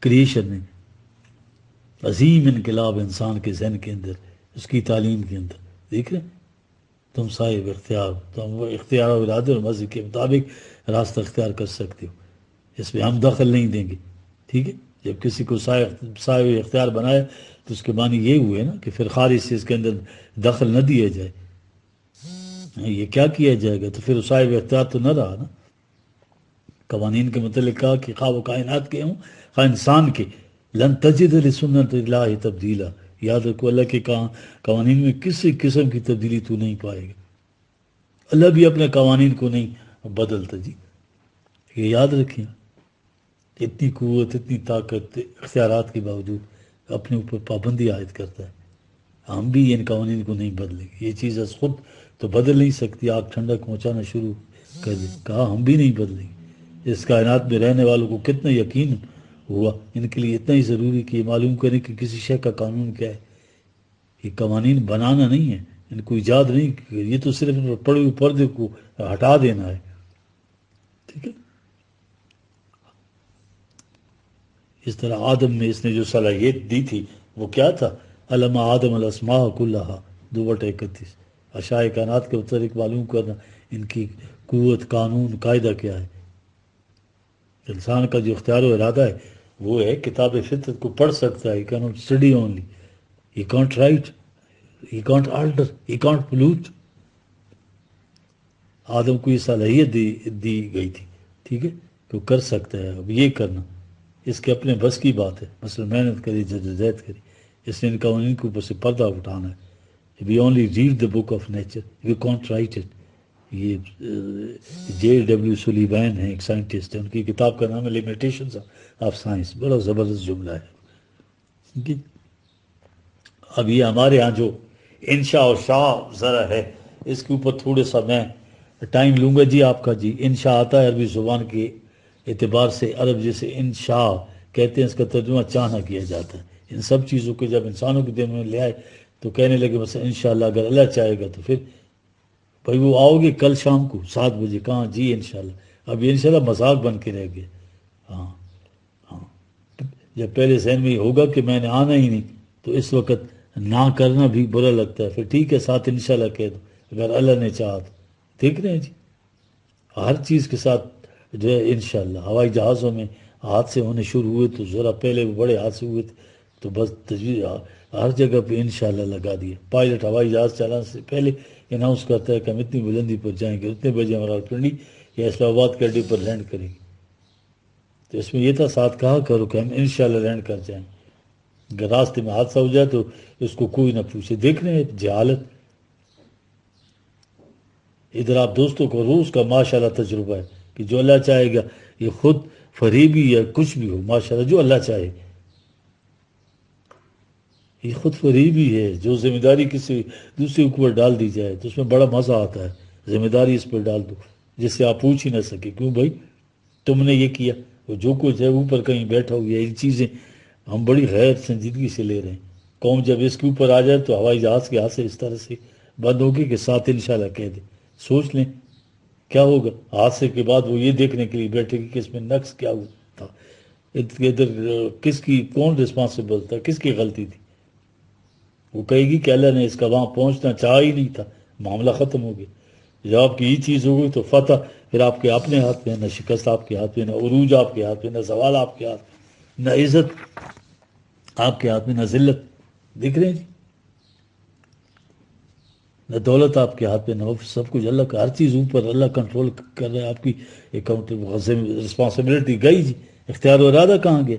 کریشن میں، عظیم انقلاب انسان کے ذہن کے اندر، اس کی تعلیم کے اندر. دیکھ رہے ہیں، تم صاحب اختیار، تم وہ اختیار و ارادے اور مرضی کے مطابق راستہ اختیار کر سکتے ہو، اس میں ہم دخل نہیں دیں گے. ٹھیک ہے، جب کسی کو صاحب اختیار بنائے تو اس کے معنی یہ ہوئے نا کہ پھر خارج سے اس کے اندر دخل نہ دیا جائے. یہ کیا کیا جائے گا؟ تو پھر صاحب اختیار تو نہ رہا نا. قوانین کے متعلق کہا کہ خواہ وہ کائنات کے ہوں خواہ انسان کے، لن تجد لسنت اللہ تبدیلا. یاد رکھو، اللہ کے قوانین میں کسی قسم کی تبدیلی تو نہیں پائے گا. اللہ بھی اپنے قوانین کو نہیں بدلتا جی، یہ یاد رکھیں. اتنی قوت، اتنی طاقت اختیارات کے باوجود اپنے اوپر پابندی عائد کرتا ہے. ہم بھی ان قوانین کو نہیں بدلیں گے. یہ چیز از خود تو بدل نہیں سکتی. آگ ٹھنڈک پہنچانا شروع کر دے، کہا ہم بھی نہیں بدلیں گے. اس کائنات میں رہنے والوں کو کتنا یقین ہوا، ان کے لیے اتنا ہی ضروری کہ یہ معلوم کریں کہ کسی شے کا قانون کیا ہے. یہ قوانین بنانا نہیں ہے، ان کو ایجاد نہیں، یہ تو صرف پڑے ہوئے پردے کو ہٹا دینا ہے. ٹھیک ہے، اس طرح آدم میں اس نے جو صلاحیت دی تھی وہ کیا تھا؟ علم آدم الاسماء کلہا 2/31. اشیاء کائنات کے متعلق معلوم کرنا، ان کی قوت، قانون، قاعدہ کیا ہے. انسان کا جو اختیار و ارادہ ہے وہ ہے کتاب فطرت کو پڑھ سکتا ہے. He cannot study only. He can't write. He can't alter. He can't pollute. آدم کو یہ صلاحیت دی گئی تھی، ٹھیک ہے، کہ وہ کر سکتا ہے. اب یہ کرنا اس کے اپنے بس کی بات ہے. مثلا محنت کری، جدوجہد کری، اس نے ان قوانین کے اوپر سے پردہ اٹھانا ہے. We only read the book of nature. We can't write it. یہ J.W. سلیوان ہیں، ایک سائنٹسٹ ہیں، ان کی کتاب کا نام ہے لیمیٹیشنز آف سائنس. بڑا زبردست جملہ ہے. اب یہ ہمارے ہاں جو انشاء اور شاء ذرا ہے، اس کے اوپر تھوڑے سا میں ٹائم لوں گا جی آپ کا. جی انشاء آتا ہے عربی زبان کے اعتبار سے، عرب جیسے انشاء کہتے ہیں، اس کا ترجمہ چاہنا کیا جاتا ہے. ان سب چیزوں کو جب انسانوں کے دل میں لے آئے تو کہنے لگے مثلا انشاءاللہ اگر اللہ چاہے گا تو پھر بھائی وہ آؤ گے کل شام کو 7 بجے، کہاں جی انشاءاللہ. اب یہ انشاءاللہ مذاق بن کے رہ گیا. ہاں ہاں، جب پہلے ذہن میں یہ ہوگا کہ میں نے آنا ہی نہیں تو اس وقت نہ کرنا بھی برا لگتا ہے. پھر ٹھیک ہے، ساتھ انشاءاللہ کہہ دو اگر اللہ نے چاہا تو. دیکھ رہے ہیں جی، ہر چیز کے ساتھ جو ہے انشاءاللہ. ہوائی جہازوں میں حادثے ہونے شروع ہوئے تو ذرا پہلے وہ بڑے حادثے ہوئے تھے تو بس تجویز ہر جگہ پہ انشاءاللہ لگا دیا. پائلٹ ہوائی جہاز چلانے سے پہلے اناؤنس کرتا ہے کہ ہم اتنی بلندی پر جائیں گے، اتنے بجے ہمارا پنڈی یا اسلام آباد کے اڈے پر لینڈ کریں گے. تو اس میں یہ تھا ساتھ کہا کرو کہ ہم انشاءاللہ لینڈ کر جائیں. اگر راستے میں حادثہ ہو جائے تو اس کو کوئی نہ پوچھے. دیکھ رہے ہیں جہالت. ادھر آپ دوستوں کو روز کا ماشاءاللہ تجربہ ہے کہ جو اللہ چاہے گا، یہ خود فریبی یا کچھ بھی ہو، ماشاءاللہ جو اللہ چاہے، یہ خود فریبی ہے. جو ذمہ داری کسی دوسرے کے اوپر ڈال دی جائے تو اس میں بڑا مزہ آتا ہے. ذمہ داری اس پر ڈال دو جس سے آپ پوچھ ہی نہ سکے کیوں بھائی تم نے یہ کیا. وہ جو کچھ ہے اوپر کہیں بیٹھا ہو گیا. یہ چیزیں ہم بڑی غیر سنجیدگی سے لے رہے ہیں. قوم جب اس کے اوپر آ جائے تو ہوائی جہاز کے ہاتھ سے اس طرح سے بند ہوگی کہ ساتھ انشاءاللہ کہہ دے. سوچ لیں کیا ہوگا. حادثے کے بعد وہ یہ دیکھنے کے لیے بیٹھے گی کہ اس میں نقص کیا ہوا تھا. ادھر کس کی کون رسپانسبل تھا، کس کی غلطی تھی؟ وہ کہے گی کہ اللہ نے اس کا وہاں پہنچنا چاہا ہی نہیں تھا، معاملہ ختم ہو گیا۔ جب آپ کی یہ چیز ہو گئی تو فتح پھر آپ کے اپنے ہاتھ میں، نہ شکست آپ کے ہاتھ میں، نہ عروج آپ کے ہاتھ میں، نہ زوال آپ کے ہاتھ میں، نہ عزت آپ کے ہاتھ میں، نہ ذلت۔ دیکھ رہے ہیں جی، نہ دولت آپ کے ہاتھ میں، نہ سب کچھ اللہ کا، ہر چیز اوپر اللہ کنٹرول کر رہا ہے۔ آپ کی اکاؤنٹ رسپانسبلٹی گئی جی، اختیار و ارادہ کہاں گیا؟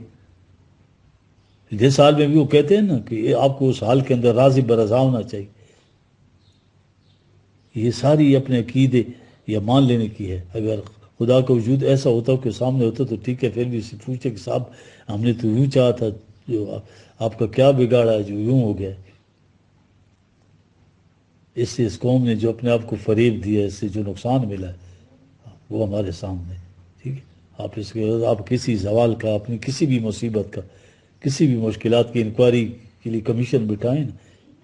جس حال میں بھی وہ کہتے ہیں نا کہ آپ کو اس حال کے اندر راضی برضا ہونا چاہیے، یہ ساری اپنے عقیدے یا مان لینے کی ہے۔ اگر خدا کا وجود ایسا ہوتا کہ سامنے ہوتا تو ٹھیک ہے، پھر بھی اسے پوچھے کہ صاحب ہم نے تو یوں چاہا تھا، جو آپ کا کیا بگاڑا ہے جو یوں ہو گیا ہے؟ اس سے اس قوم نے جو اپنے آپ کو فریب دیا ہے، اس سے جو نقصان ملا ہے وہ ہمارے سامنے ہے۔ ٹھیک ہے، آپ اس کے آپ کسی زوال کا، اپنی کسی بھی مصیبت کا، کسی بھی مشکلات کی انکوائری کے لیے کمیشن بٹھائیں نا،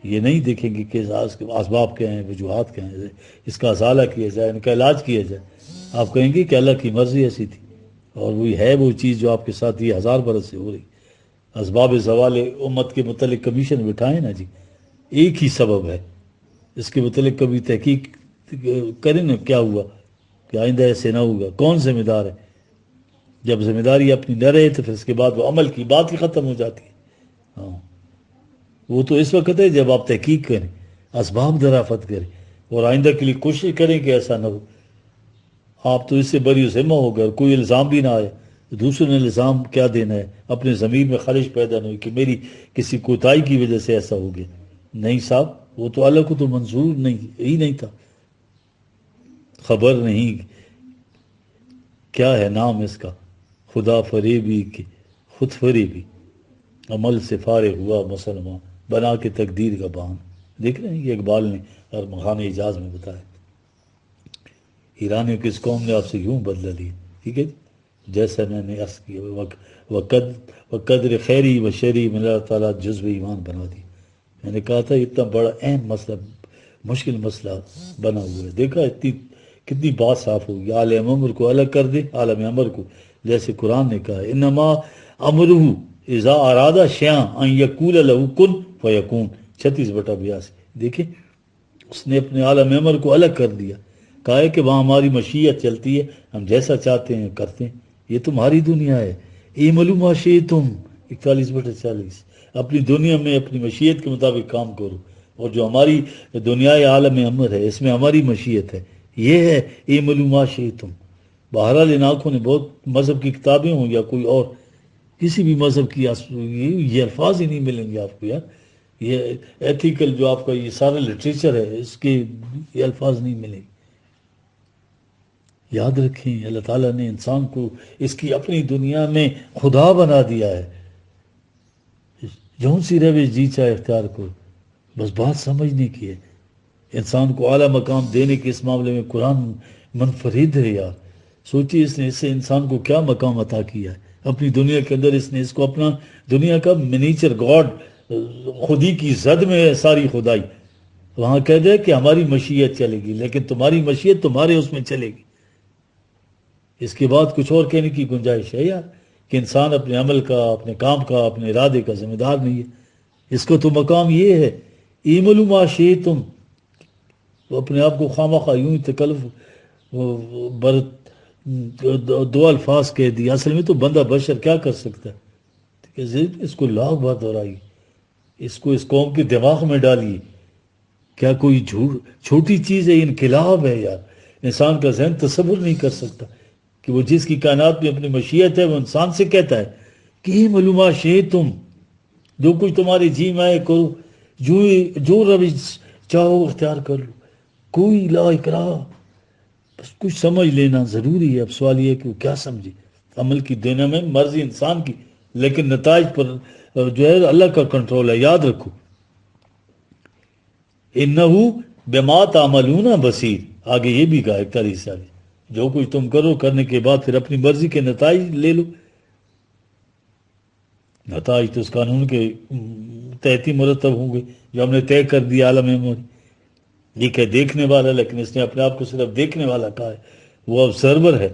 یہ نہیں دیکھیں گے کہ اسباب کیا ہیں، وجوہات کیا ہیں، اس کا ازالہ کیا جائے، ان کا علاج کیا جائے۔ آپ کہیں گے کہ اللہ کی مرضی ایسی تھی، اور وہی ہے وہ چیز جو آپ کے ساتھ یہ 1000 برس سے ہو رہی۔ اسباب زوال امت کے متعلق کمیشن بٹھائیں نا جی، ایک ہی سبب ہے، اس کے متعلق کبھی تحقیق کریں نا کیا ہوا کہ آئندہ ایسے نہ ہوگا، کون ذمہ دار ہے؟ جب ذمہ داری اپنی نہ رہے تو پھر اس کے بعد وہ عمل کی بات ہی ختم ہو جاتی ہے۔ ہاں، وہ تو اس وقت ہے جب آپ تحقیق کریں، اسباب درافت کریں، اور آئندہ کے لیے کوشش کریں کہ ایسا نہ ہو۔ آپ تو اس سے بری ذمہ ہو گئے، کوئی الزام بھی نہ آئے، دوسروں نے الزام کیا دینا ہے؟ اپنے ضمیر میں خلش پیدا نہیں ہوئی کہ میری کسی کوتاہی کی وجہ سے ایسا ہو گیا۔ نہیں صاحب، وہ تو اللہ کو تو منظور نہیں تھا، خبر نہیں کیا ہے نام اس کا، خدا فریبی کی خود فریبی، عمل سے فارغ ہوا مسلمان، بنا کے تقدیر کا بہان۔ دیکھ رہے ہیں، یہ اقبال نے اور مقام اعجاز میں بتایا۔ ایرانیوں کی اس قوم نے آپ سے یوں بدلہ لیا، ٹھیک ہے جی، جیسا میں نے عرض کیا، وقدر خیری و شری میں اللہ تعالیٰ جزو ایمان بنا دی۔ میں نے کہا تھا اتنا بڑا اہم مسئلہ، مشکل مسئلہ بنا ہوا ہے، دیکھا کتنی بات صاف ہوگی۔ عالم امر کو الگ کر دے، عالم امر کو، جیسے قرآن نے کہا انما امرہ اذا ارادہ شیئا ان یقول لہ کن فیکون، 36/82۔ دیکھیں، اس نے اپنے عالم امر کو الگ کر دیا، کہا ہے کہ وہاں ہماری مشیت چلتی ہے، ہم جیسا چاہتے ہیں کرتے ہیں، یہ تمہاری دنیا ہے۔ اعملوا ما شئتم، 41/40، اپنی دنیا میں اپنی مشیت کے مطابق کام کرو، اور جو ہماری دنیا عالم امر ہے اس میں ہماری مشیت ہے، یہ ہے اعملوا ما شئتم۔ بہرحال ان آنکھوں نے بہت مذہب کی کتابیں ہوں یا کوئی اور کسی بھی مذہب کی یہ الفاظ ہی نہیں ملیں گے آپ کو یار، یہ ایتھیکل جو آپ کا یہ سارا لٹریچر ہے اس کے یہ الفاظ نہیں ملیں گے۔ یاد رکھیں، اللہ تعالیٰ نے انسان کو اس کی اپنی دنیا میں خدا بنا دیا ہے، جون سی روش جی چاہے اختیار کو، بس بات سمجھنے کی ہے۔ انسان کو اعلیٰ مقام دینے کے اس معاملے میں قرآن منفرد ہے یار۔ سوچیے اس نے اس سے انسان کو کیا مقام عطا کیا ہے اپنی دنیا کے اندر، اس نے اس کو اپنا دنیا کا منیچر گاڈ، خودی کی زد میں ہے ساری خدائی، وہاں کہہ دے کہ ہماری مشیت چلے گی، لیکن تمہاری مشیت تمہارے اس میں چلے گی، اس کے بعد کچھ اور کہنے کی گنجائش ہے یار؟ کہ انسان اپنے عمل کا، اپنے کام کا، اپنے ارادے کا ذمہ دار نہیں ہے، اس کو تو مقام یہ ہے اعملوا ما شئتم۔ وہ اپنے آپ کو خواہ یوں ہی تکلف برت دو الفاظ کہہ دی، اصل میں تو بندہ بشر کیا کر سکتا ہے؟ ٹھیک ہے، اس کو لاکھ بار دہرائی، اس کو اس قوم کے دماغ میں ڈالیے، کیا کوئی چھوٹی چیز ہے؟ انقلاب ہے یار، انسان کا ذہن تصور نہیں کر سکتا کہ وہ جس کی کائنات میں اپنی مشیت ہے وہ انسان سے کہتا ہے کہ معلومہ شئتم، جو کچھ تمہارے جی میں آئے کرو، جو روش چاہو اختیار کر لو، کوئی لا اکراہ، بس کچھ سمجھ لینا ضروری ہے۔ اب سوال یہ ہے کہ وہ کیا سمجھے؟ عمل کی دنیا میں مرضی انسان کی، لیکن نتائج پر جو ہے اللہ کا کنٹرول ہے، یاد رکھو۔ انہو بما تعملون بصیر، آگے یہ بھی کہا 41 جو کچھ تم کرو، کرنے کے بعد پھر اپنی مرضی کے نتائج لے لو۔ نتائج تو اس قانون کے تحت ہی مرتب ہوں گے جو ہم نے طے کر دیا عالم امر۔ یہ کہ دیکھنے والا، لیکن اس نے اپنے آپ کو صرف دیکھنے والا کہا ہے، وہ آبزرور ہے،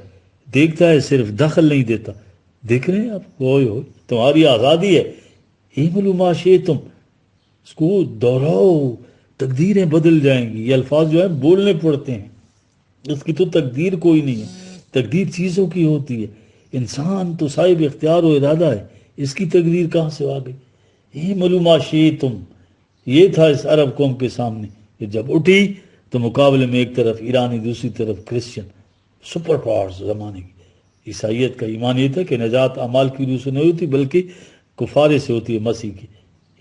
دیکھتا ہے صرف، دخل نہیں دیتا۔ دیکھ رہے ہیں آپ، ہو تمہاری آزادی ہے، اعملوا ما شئتم، اس کو دہراؤ، تقدیریں بدل جائیں گی. یہ الفاظ جو ہیں بولنے پڑتے ہیں، اس کی تو تقدیر کوئی نہیں ہے. تقدیر چیزوں کی ہوتی ہے، انسان تو صاحب اختیار و ارادہ ہے، اس کی تقدیر کہاں سے آ گئی؟ اعملوا ما شئتم، یہ تھا اس عرب قوم کے سامنے کہ جب اٹھی تو مقابلے میں ایک طرف ایرانی، دوسری طرف کرسچن، سپر پاورز زمانے کی. عیسائیت کا ایمان یہ تھا کہ نجات اعمال کی روح سے نہیں ہوتی بلکہ کفارے سے ہوتی ہے، مسیح کی.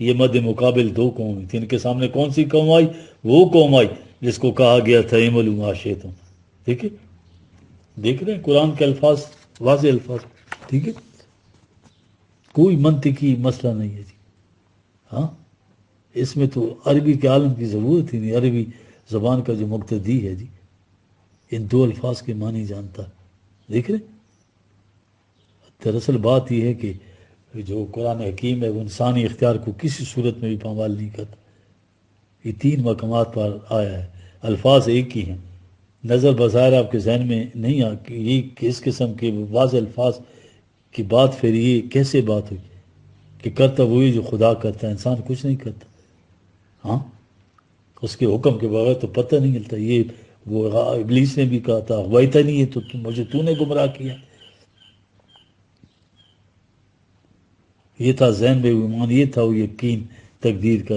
یہ مد مقابل دو قومیں تھیں. ان کے سامنے کون سی قوم آئی؟ وہ قوم آئی جس کو کہا گیا تھا اعملوا ما شئتم. ٹھیک ہے، دیکھ رہے ہیں قرآن کے الفاظ، واضح الفاظ. ٹھیک ہے، کوئی منطقی مسئلہ نہیں ہے جی. ہاں، اس میں تو عربی کے عالم کی ضرورت ہی نہیں. عربی زبان کا جو مقتدی ہے جی، ان دو الفاظ کے معنی جانتا ہے. دیکھ رہے ہیں؟ دراصل بات یہ ہے کہ جو قرآن حکیم ہے وہ انسانی اختیار کو کسی صورت میں بھی پامال نہیں کرتا. یہ 3 مقامات پر آیا ہے، الفاظ ایک ہی ہیں. نظر بظاہر آپ کے ذہن میں نہیں آ کہ یہ کس قسم کے واضح الفاظ کی بات، پھر یہ کیسے بات ہوئی کہ کرتا وہی جو خدا کرتا ہے، انسان کچھ نہیں کرتا. ہاں، اس کے حکم کے بغیر تو پتہ نہیں ملتا. یہ وہ ابلیس نے بھی کہا تھا اغویتا نہیں ہے تو مجھے تو نے گمراہ کیا. یہ تھا ذہن میں ایمان، یہ تھا وہ یقین تقدیر کا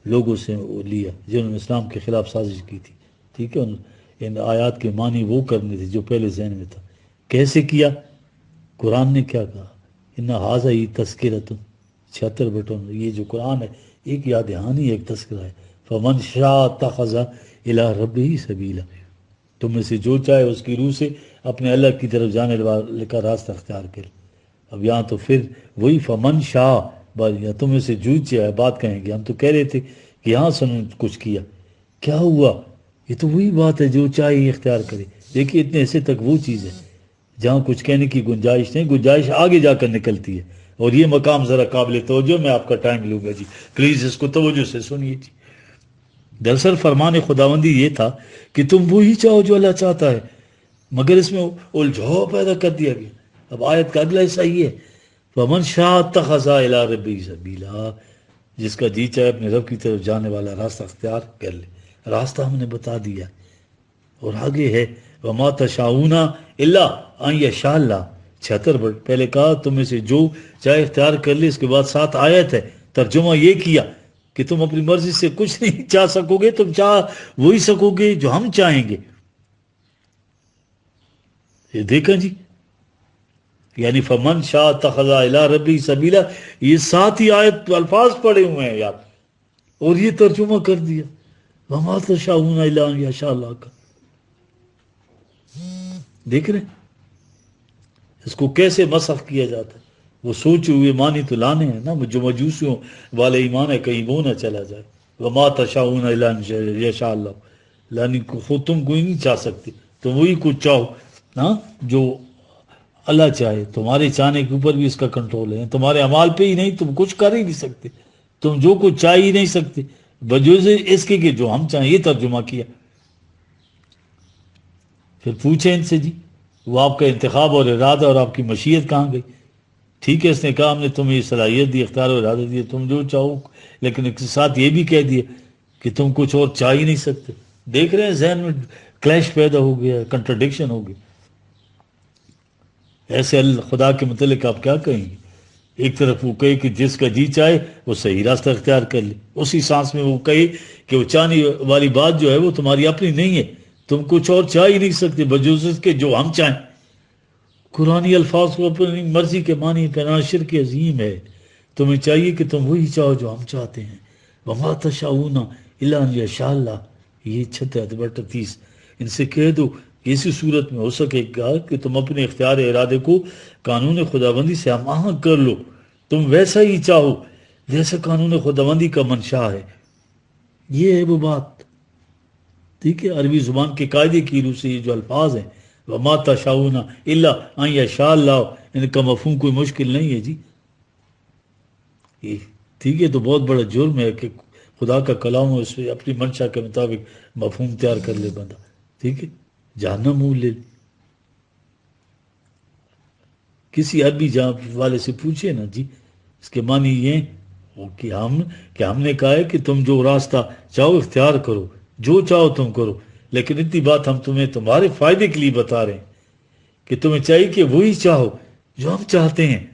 لوگوں سے وہ لیا جنہوں نے اسلام کے خلاف سازش کی تھی. ٹھیک ہے، ان آیات کے معنی وہ کرنے تھے جو پہلے ذہن میں تھا. کیسے کیا؟ قرآن نے کیا کہا؟ ان حاضہ ہی تذکرۃ، 76 بٹوں میں یہ جو قرآن ہے ایک یاد دہانی، ایک تذکرہ ہے. فمن شاء اتخذ الی ربہ سبیلا، تم میں سے جو چاہے اس کی روح سے اپنے اللہ کی طرف جانے والے کا راستہ اختیار کرے. اب یہاں تو پھر وہی فمن شاء، یا تم میں سے جو چاہے. بات کہیں گے ہم تو کہہ رہے تھے کہ یہاں سے انہوں نے کچھ کیا، کیا ہوا؟ یہ تو وہی بات ہے، جو چاہے اختیار کرے. دیکھیے اتنے حصے تک وہ چیز ہے جہاں کچھ کہنے کی گنجائش نہیں، گنجائش آگے جا کر نکلتی ہے. اور یہ مقام ذرا قابل توجہ، میں آپ کا ٹائم لوں گا جی، پلیز اس کو توجہ سے سنیے جی. دراصل فرمان خداوندی یہ تھا کہ تم وہی چاہو جو اللہ چاہتا ہے، مگر اس میں الجھاؤ پیدا کر دیا گیا. اب آیت کا اگلا حصہ یہ ہے، فمن شاء اتخذ الی ربہ سبیلا، جس کا جی چاہے اپنے رب کی طرف جانے والا راستہ اختیار کر لے. راستہ ہم نے بتا دیا. اور آگے ہے وما تشاؤون الا ان یشاء اللہ، 76 پہلے کہا تم میں سے جو چاہے اختیار کر لے. اس کے بعد 7 آیت ہے، ترجمہ یہ کیا کہ تم اپنی مرضی سے کچھ نہیں چاہ سکو گے، تم چاہ وہی سکو گے جو ہم چاہیں گے. یہ دیکھیں جی، یعنی فمن شاء اتخذ الی ربہ سبیلا، یہ 7 ہی آیت الفاظ پڑے ہوئے ہیں یار، اور یہ ترجمہ کر دیا وما تشاؤون الا ان یشاء اللہ کا. دیکھ رہے ہیں اس کو کیسے مسخ کیا جاتا ہے. وہ سوچے ہوئے معنی تو لانے ہیں نا، جو مجوسیوں والے ایمان ہے کہیں وہ نہ چلا جائے. وما تشاؤون الا ان یشاء اللہ، یعنی خود تم کوئی نہیں چاہ سکتے، تم وہی کچھ چاہو ہاں جو اللہ چاہے. تمہارے چاہنے کے اوپر بھی اس کا کنٹرول ہے، تمہارے اعمال پہ ہی نہیں، تم کچھ کر ہی نہیں سکتے، تم جو کچھ چاہ ہی نہیں سکتے بجوز اس کے کہ جو ہم چاہیں. یہ ترجمہ کیا. پھر پوچھیں ان سے جی وہ آپ کا انتخاب اور ارادہ اور آپ کی مشیت کہاں گئی؟ ٹھیک ہے، اس نے کہا ہم نے تمہیں یہ صلاحیت دی، اختیار و ارادہ دی، تم جو چاہو، لیکن ایک ساتھ یہ بھی کہہ دیا کہ تم کچھ اور چاہ ہی نہیں سکتے. دیکھ رہے ہیں ذہن میں کلیش پیدا ہو گیا، کنٹرڈکشن ہو گئی. ایسے خدا کے متعلق آپ کیا کہیں گے؟ ایک طرف وہ کہے کہ جس کا جی چاہے وہ صحیح راستہ اختیار کر لے، اسی سانس میں وہ کہے کہ وہ چاہنے والی بات جو ہے وہ تمہاری اپنی نہیں ہے، تم کچھ اور چاہ ہی نہیں سکتے بجوز اس کے جو ہم چاہیں. قرآنی الفاظ کو اپنی مرضی کے معنی پہنانا شرک عظیم ہے. تمہیں چاہیے کہ تم وہی چاہو جو ہم چاہتے ہیں. وما تشاؤون الا ان یشاء اللہ، یہ 36 ان سے کہہ دو کہ اسی صورت میں ہو سکے گا کہ تم اپنے اختیار ارادے کو قانون خداوندی سے ہم آہنگ کر لو، تم ویسا ہی چاہو جیسا قانون خداوندی کا منشا ہے. یہ ہے وہ بات. ٹھیک ہے، عربی زبان کے قاعدے کی روح سے یہ جو الفاظ ہیں وما تشاؤون الا ان یشاء اللہ، ان کا مفہوم کوئی مشکل نہیں ہے جی. یہ ٹھیک ہے، تو بہت بڑا جرم ہے کہ خدا کا کلام ہو، اس سے اپنی منشا کے مطابق مفہوم تیار کر لے بندہ. ٹھیک ہے، جہنم منہ لے لے. کسی عربی والے سے پوچھے نا جی اس کے معنی یہ کہ ہم نے کہا ہے کہ تم جو راستہ چاہو اختیار کرو، جو چاہو تم کرو، لیکن اتنی بات ہم تمہیں تمہارے فائدے کے لیے بتا رہے ہیں کہ تمہیں چاہیے کہ وہی چاہو جو ہم چاہتے ہیں۔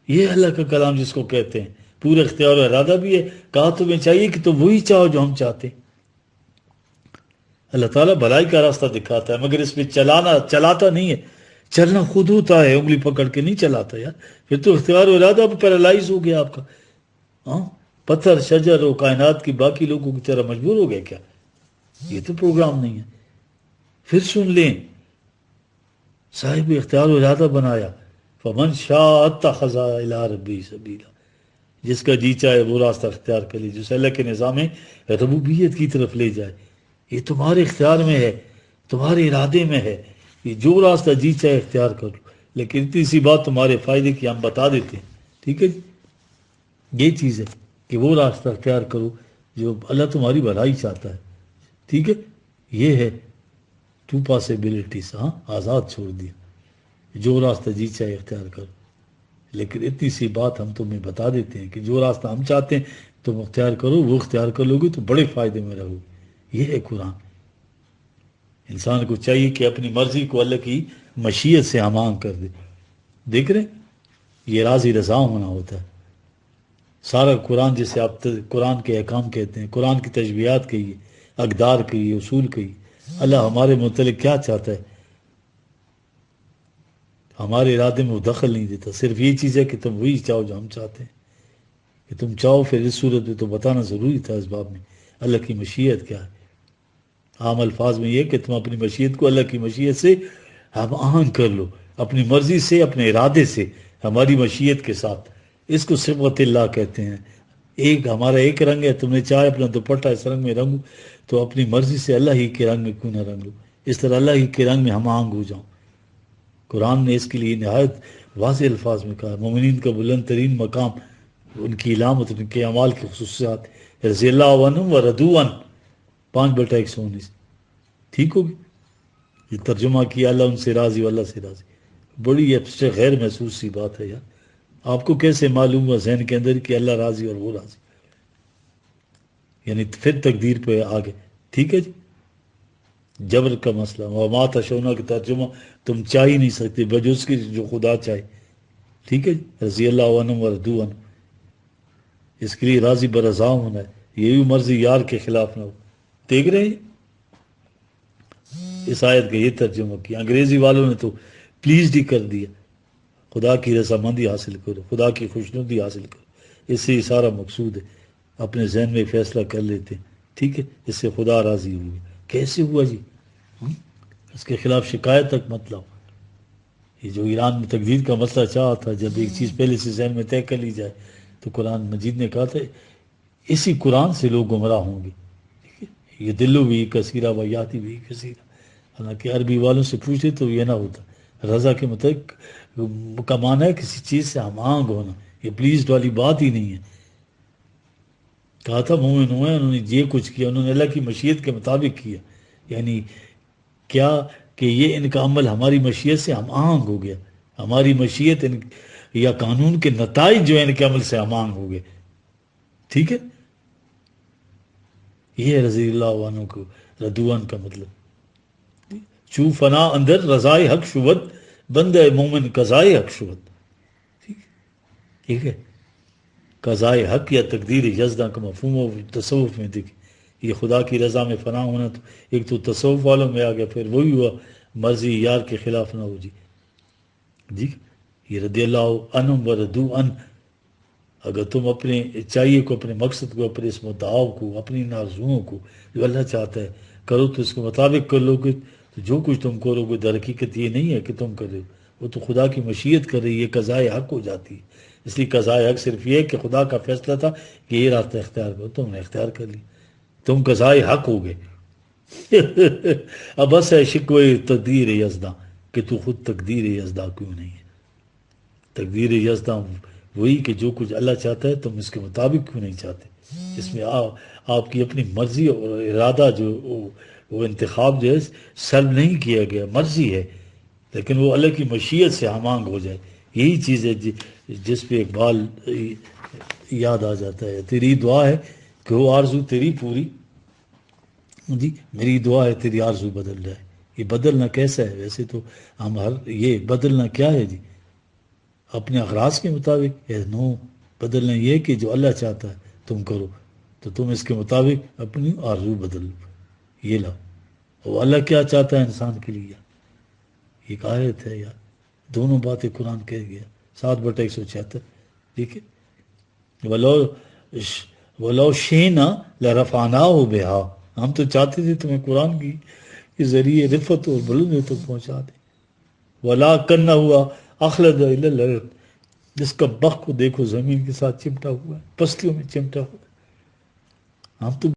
یہ اللہ کا کلام جس کو کہتے ہیں، پورا اختیار و ارادہ بھی ہے، کہا تمہیں چاہیے کہ تم وہی چاہو جو ہم چاہتے ہیں۔ اللہ تعالیٰ بھلائی کا راستہ دکھاتا ہے، مگر اس میں چلاتا نہیں ہے۔ چلنا خود ہوتا ہے، انگلی پکڑ کے نہیں چلاتا یار، پھر تو اختیار و ارادہ پیرالائز ہو گیا آپ کا۔ ہاں، پتھر شجر اور کائنات کی باقی لوگوں کی طرح مجبور ہو گئے کیا؟ یہ تو پروگرام نہیں ہے۔ پھر سن لیں، صاحب اختیار و ارادہ بنایا، فمن شاء اتخذ الی ربہ سبیلا، جس کا جی چاہے وہ راستہ اختیار کر لی، جسے اللہ کے نظام ربوبیت کی طرف لے جائے۔ یہ تمہارے اختیار میں ہے، تمہارے ارادے میں ہے، یہ جو راستہ جی چاہے اختیار کر لو، لیکن اتنی سی بات تمہارے فائدے کی ہم بتا دیتے ہیں، ٹھیک ہے جی؟ یہ چیز ہے کہ وہ راستہ اختیار کرو جو اللہ تمہاری بھلائی چاہتا ہے، ٹھیک ہے؟ یہ ہے ٹو پاسبلٹیز، ہاں، آزاد چھوڑ دیا، جو راستہ جی چاہے اختیار کرو، لیکن اتنی سی بات ہم تمہیں بتا دیتے ہیں کہ جو راستہ ہم چاہتے ہیں تم اختیار کرو، وہ اختیار کر لو گے تو بڑے فائدے میں رہو گے۔ یہ ہے قرآن۔ انسان کو چاہیے کہ اپنی مرضی کو اللہ کی مشیت سے ہمانگ کر دے۔ دیکھ رہے ہیں؟ یہ راضی رضا ہونا ہوتا ہے۔ سارا قرآن جسے آپ قرآن کے احکام کہتے ہیں، قرآن کی تشبیہات کہیے، اقدار کہیے، اصول کہیے، اللہ ہمارے متعلق کیا چاہتا ہے، ہمارے ارادے میں وہ دخل نہیں دیتا۔ صرف یہ چیز ہے کہ تم وہی چاہو جو ہم چاہتے ہیں، کہ تم چاہو۔ پھر اس صورت میں تو بتانا ضروری تھا اس باب میں اللہ کی مشیت کیا ہے۔ عام الفاظ میں یہ کہ تم اپنی مشیت کو اللہ کی مشیت سے ہم آہنگ کر لو، اپنی مرضی سے، اپنے ارادے سے، ہماری مشیت کے ساتھ۔ اس کو صفت اللہ کہتے ہیں۔ ہمارا ایک رنگ ہے، تم نے چاہے اپنا دوپٹہ اس رنگ میں رنگو تو اپنی مرضی سے اللہ ہی کے رنگ میں کیوں نہ رنگ لو، اس طرح اللہ ہی کے رنگ میں ہم آہنگ ہو جاؤں۔ قرآن نے اس کے لیے نہایت واضح الفاظ میں کہا، مومنین کا بلند ترین مقام، ان کی علامت، ان کے اعمال کی خصوصیات، رضی اللہ عنہم و رضوا عنہ، 5/119، ٹھیک ہوگی؟ یہ ترجمہ کیا اللہ ان سے راضی و اللہ سے راضی۔ بڑی ایبسٹریکٹ غیر محسوس سی بات ہے یار۔ آپ کو کیسے معلوم ہوا ذہن کے اندر کہ اللہ راضی اور وہ راضی؟ یعنی پھر تقدیر پہ آگے، ٹھیک ہے جی؟ جبر کا مسئلہ، وما تشاؤون کا ترجمہ تم چاہ ہی نہیں سکتے بجز کی جو خدا چاہے، ٹھیک ہے جی؟ رضی اللہ عنہم و رضوا عنہ، اس کے لیے راضی برضا ہونا ہے، یہ بھی مرضی یار کے خلاف نہ ہو۔ دیکھ رہے ہیں اس آیت کا یہ ترجمہ کیا۔ انگریزی والوں نے تو پلیزڈ ہی کر دیا، خدا کی رضامندی حاصل کرو، خدا کی خوشنودی حاصل کرو، اس سے یہ سارا مقصود ہے۔ اپنے ذہن میں فیصلہ کر لیتے ہیں، ٹھیک ہے، اس سے خدا راضی ہوگا۔ کیسے ہوا جی؟ اس کے خلاف شکایت تک مت لاؤ۔ یہ جو ایران میں تقدیر کا مسئلہ چاہا تھا، جب ایک چیز پہلے سے ذہن میں طے کر لی جائے تو قرآن مجید نے کہا تھا اسی قرآن سے لوگ گمراہ ہوں گے، ٹھیک ہے؟ یہ دلو بھی کثیرہ و یاتی بھی کثیرہ، حالانکہ عربی والوں سے پوچھتے تو یہ نہ ہوتا۔ رضا کے مطابق کا معنی ہے کسی چیز سے ہم آہنگ ہونا، یہ پلیزڈ والی بات ہی نہیں ہے۔ کہا تھا مومن ہوئے، انہوں نے یہ کچھ کیا، انہوں نے اللہ کی مشیت کے مطابق کیا، یعنی کیا کہ یہ ان کا عمل ہماری مشیت سے ہم آہنگ ہو گیا، ہماری مشیت یا قانون کے نتائج جو ہے ان کے عمل سے ہم آہنگ ہو گئے، ٹھیک ہے؟ یہ ہے رضی اللہ عنہ کو رضوان کا مطلب۔ چو فنا اندر رضائے حق شبت، بندہ مومن قضائے حق شبت، ٹھیک ہے؟ قضائے حق یا تقدیر یزداں کا مفہوم و تصوف میں دیکھیں، یہ خدا کی رضا میں فنا ہونا، تو ایک تو تصوف والوں میں آ گیا، پھر وہی ہوا مرضی یار کے خلاف نہ ہو جی۔ جی یہ رضی اللہ عنہم و رضوا عنہ، اگر تم اپنے چاہیے کو، اپنے مقصد کو، اپنے اس مدعا کو، اپنی آرزوؤں کو جو اللہ چاہتا ہے کرو تو اس کے مطابق کر لو گے، تو جو کچھ تم کرو گے در حقیقت یہ نہیں ہے کہ تم کر رہے ہو، وہ تو خدا کی مشیت کر رہی ہے، قضائے حق ہو جاتی ہے۔ اس لیے قضائے حق صرف یہ ہے کہ خدا کا فیصلہ تھا کہ یہ راستہ اختیار کرو، تم نے اختیار کر لی، تم قضائے حق ہو گئے۔ اب بس ہے شکوے تقدیر یزداں کہ تو خود تقدیر یزداں کیوں نہیں ہے۔ تقدیر یزداں وہی کہ جو کچھ اللہ چاہتا ہے تم اس کے مطابق کیوں نہیں چاہتے۔ اس میں آپ کی اپنی مرضی اور ارادہ جو وہ انتخاب جو ہے سلب نہیں کیا گیا، مرضی ہے، لیکن وہ اللہ کی مشیت سے ہم آہنگ ہو جائے، یہی چیز ہے جس پہ اقبال یاد آ جاتا ہے، تیری دعا ہے کہ وہ آرزو تیری پوری، جی میری دعا ہے تیری آرزو بدل جائے۔ یہ بدلنا کیسا ہے؟ ویسے تو ہم یہ بدلنا کیا ہے جی؟ اپنے اغراض کے مطابق نو، بدلنا یہ کہ جو اللہ چاہتا ہے تم کرو، تو تم اس کے مطابق اپنی آرزو بدل لو، یہ لاؤ۔ اور اللہ کیا چاہتا ہے انسان کے لیے؟ ایک آیت ہے یار، دونوں باتیں قرآن کہہ گیا، 7/176، ٹھیک ہے۔ ولو ولو شینا لرفعناہ بہا، ہم تو چاہتے تھے تمہیں قرآن کی کے ذریعے رفت اور بلندی تک پہنچا دیں، ولا کرنا ہوا اخلد الی الارض، جس کا بخ کو دیکھو زمین کے ساتھ چمٹا ہوا ہے، پستیوں میں چمٹا ہوا ہے۔ ہم تو